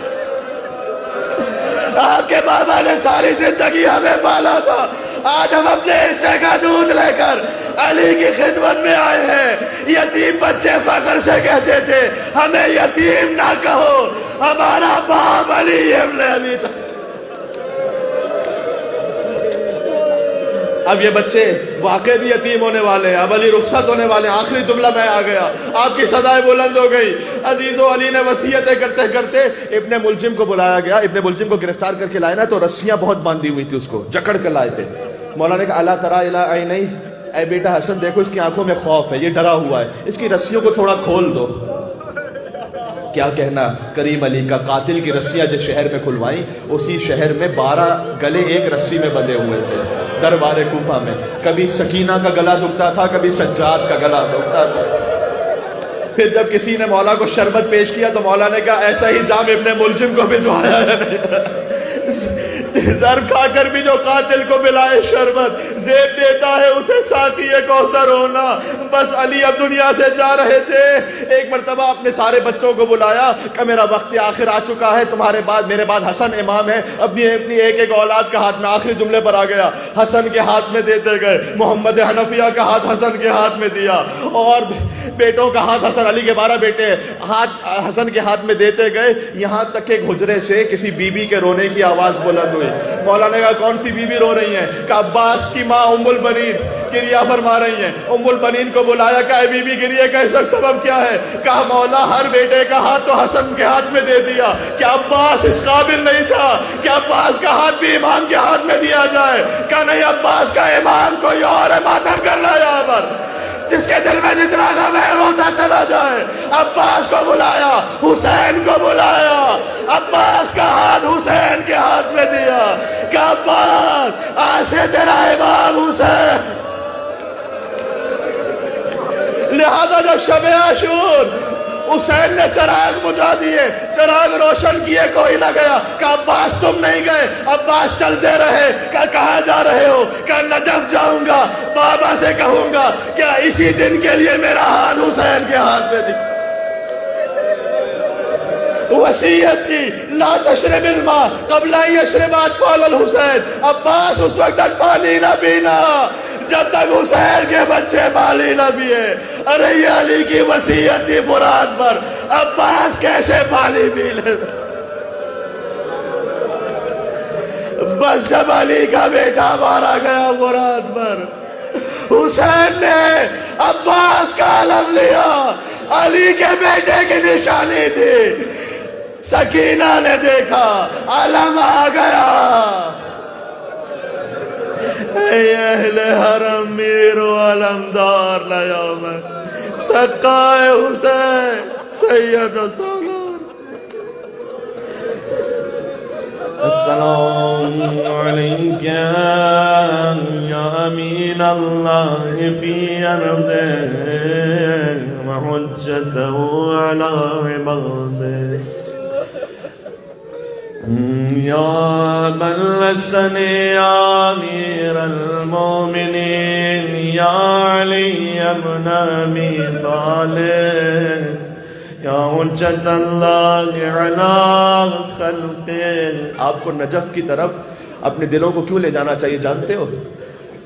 آپ کے بابا نے ساری زندگی ہمیں پالا تھا، آج ہم اپنے حصے کا دودھ لے کر علی کی خدمت میں آئے ہیں. یتیم بچے فخر سے کہتے تھے ہمیں یتیم نہ کہو، ہمارا باپ علی ابن ابی طالب. اب یہ بچے واقعی بھی یتیم ہونے والے ہیں، اب علی رخصت ہونے والے ہیں. آخری جملہ میں آ گیا، آپ کی صدائیں بلند ہو گئی. عزیزو علی نے وصیتیں کرتے کرتے ابن ملجم کو بلایا گیا. ابن ملجم کو گرفتار کر کے لائے نا تو رسیاں بہت باندھی ہوئی تھی، اس کو جکڑ کر لائے تھے. مولانا نے کہا الا تری الی عینی، اے بیٹا حسن دیکھو اس کی آنکھوں میں خوف ہے، یہ ڈرا ہوا ہے، اس کی رسیوں کو تھوڑا کھول دو. کیا کہنا کریم علی کا. قاتل کی رسیاں جس شہر میں کھلوائیں، اسی شہر میں 12 گلے ایک رسی میں بندھے ہوئے تھے دربار کوفہ میں. کبھی سکینہ کا گلا دکھتا تھا، کبھی سجاد کا گلا دکھتا تھا. پھر جب کسی نے مولا کو شربت پیش کیا تو مولا نے کہا ایسا ہی جام ابن ملجم کو بھجوایا ہے. زر کھا کر بھی جو قاتل کو ملائے شربت، زیب دیتا ہے اسے ساقی کوثر ہونا۔ بس علی اب دنیا سے جا رہے تھے، ایک مرتبہ اپنے سارے بچوں کو بلایا کہ میرا وقت آخر آ چکا ہے، تمہارے بعد میرے بعد حسن امام ہے، اپنی ایک ایک اولاد کا ہاتھ میں آخری جملے پر آ گیا، حسن کے ہاتھ میں دیتے گئے، محمد حنفیہ کا ہاتھ حسن کے ہاتھ میں دیا، اور بیٹوں کا ہاتھ حسن، علی کے 12 بیٹے ہاتھ حسن کے ہاتھ میں دیتے گئے، یہاں تک کہ حجرے سے کسی بی بی کے رونے کی آواز بلند ہوئی۔ مولا نے کہا کون سی بی بی رو رہی ہیں؟ کہ عباس کی ماں ام البنین گریہ فرما رہی ہیں۔ ام البنین کو بلایا کہ اے بی بی گریہ کا اس وقت سبب کیا ہے؟ کہا مولا ہر بیٹے کا ہاتھ تو حسن کے ہاتھ میں دے دیا، کیا عباس اس قابل نہیں تھا کہ عباس کا ہاتھ بھی امام کے ہاتھ میں دیا جائے؟ کہ نہیں، عباس کا امام کوئی اور ہے، ماتم کر لا یہاں پر، جس کے دل میں جتنا غم ہے روتا چلا جائے۔ عباس کو بلایا، حسین کو بلایا، عباس کا ہاتھ حسین کے ہاتھ میں دیا کہ عباس آج سے تیرا امام حسین۔ لہذا جب شب عاشور حسین نے چراغ بجھا دیے، چراغ روشن کیے، کوئی نہ گیا، کہ عباس تم نہیں گئے، عباس چلتے رہے، کہ کہاں جا رہے ہو؟ کہ نجف جاؤں گا، بابا سے کہوں گا کیا اسی دن کے لیے میرا ہاتھ حسین کے ہاتھ میں دی۔ وصیت کی لا تشرب الماء قبل ان یشرب اطفال الحسین، عباس اس وقت تک پانی نہ پینا جب تک حسین کے بچے پانی نہ پیے۔ ارے یہ علی کی وصیت تھی فرات پر، عباس کیسے پانی پی لے؟ بس جب علی کا بیٹا مارا گیا فرات پر، حسین نے عباس کا علم لیا، علی کے بیٹے کی نشانی تھی۔ سکینہ نے دیکھا علم آ گیا، اے اہل حرم میر و علمدار لیوم سقائے حسین سید سالار۔ السلام علیکہ یا امین اللہ فی ارضہ وحجتہ علی عبادہ، یا من لسنی امیر المومنین یا علی ابن ابی طالب یا حجت اللہ علی خلقہ۔ آپ کو نجف کی طرف اپنے دلوں کو کیوں لے جانا چاہیے جانتے ہو؟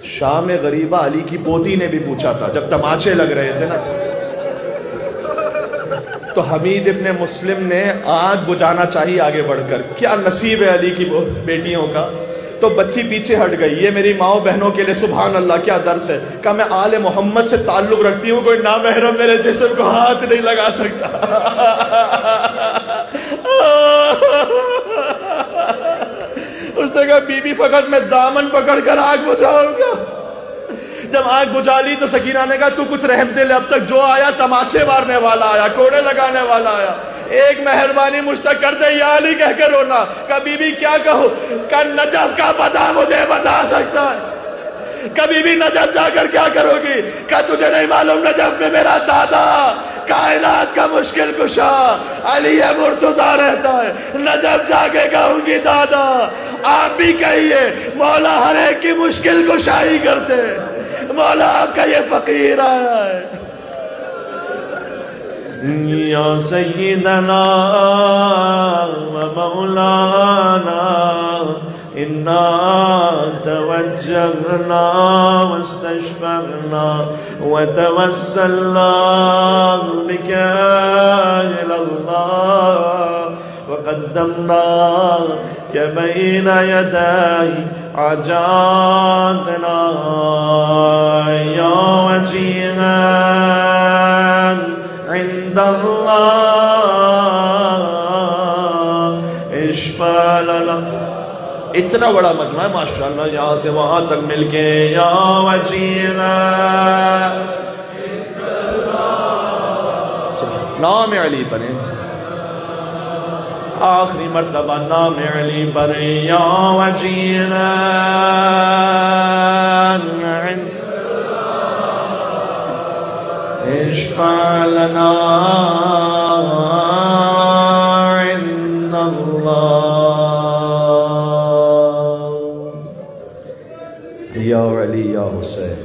شام غریبہ علی کی پوتی نے بھی پوچھا تھا جب تماچے لگ رہے تھے نا، تو حمید ابن مسلم نے آگ بجھانا چاہیے آگے بڑھ کر، کیا نصیب ہے علی کی بیٹیوں کا، تو بچی پیچھے ہٹ گئی۔ یہ میری ماؤں بہنوں کے لیے سبحان اللہ کیا درس ہے، کہ میں آل محمد سے تعلق رکھتی ہوں، کوئی نامحرم میرے جسم کو ہاتھ نہیں لگا سکتا۔ اس نے کہا بی بی فقط میں دامن پکڑ کر آگ بجھاؤں گا۔ جب آگ بجھا لی تو سکینہ نے کہا تو کچھ رحم دل، اب تک جو آیا تماچے مارنے والا آیا، کوڑے لگانے والا آیا، ایک مہربانی مجھ تک کر دے یا علی کہہ کر رونا۔ کہ بی بی کیا کہو؟ کہ نجف کا پتہ مجھے بتا سکتا ہے۔ کبھی بھی نجف جا کر کیا کرو گی؟ کہ تجھے نہیں معلوم نجف میں میرا دادا کائنات کا مشکل کشا علی مرتضیٰ رہتا ہے، نجف جا کے کہوں گی دادا آپ بھی کہیے مولا ہر ایک کی مشکل کشائی کرتے، مولا آپ کا یہ فقیر آیا ہے۔ یا سیدنا و مولانا انا توجہنا واستشفعنا وتوسلنا بک الی اللہ وقدمناک بین یدی حاجاتنا یا وجیہا عند اللہ اشفع لنا۔ اتنا بڑا مجمع ہے ماشاءاللہ، یہاں سے وہاں تک مل کے یا وجیہا نام علی پڑھیں، آخری مرتبہ نام علی پڑھیں، یا وجیہا اشفع لنا عند اللہ۔ سے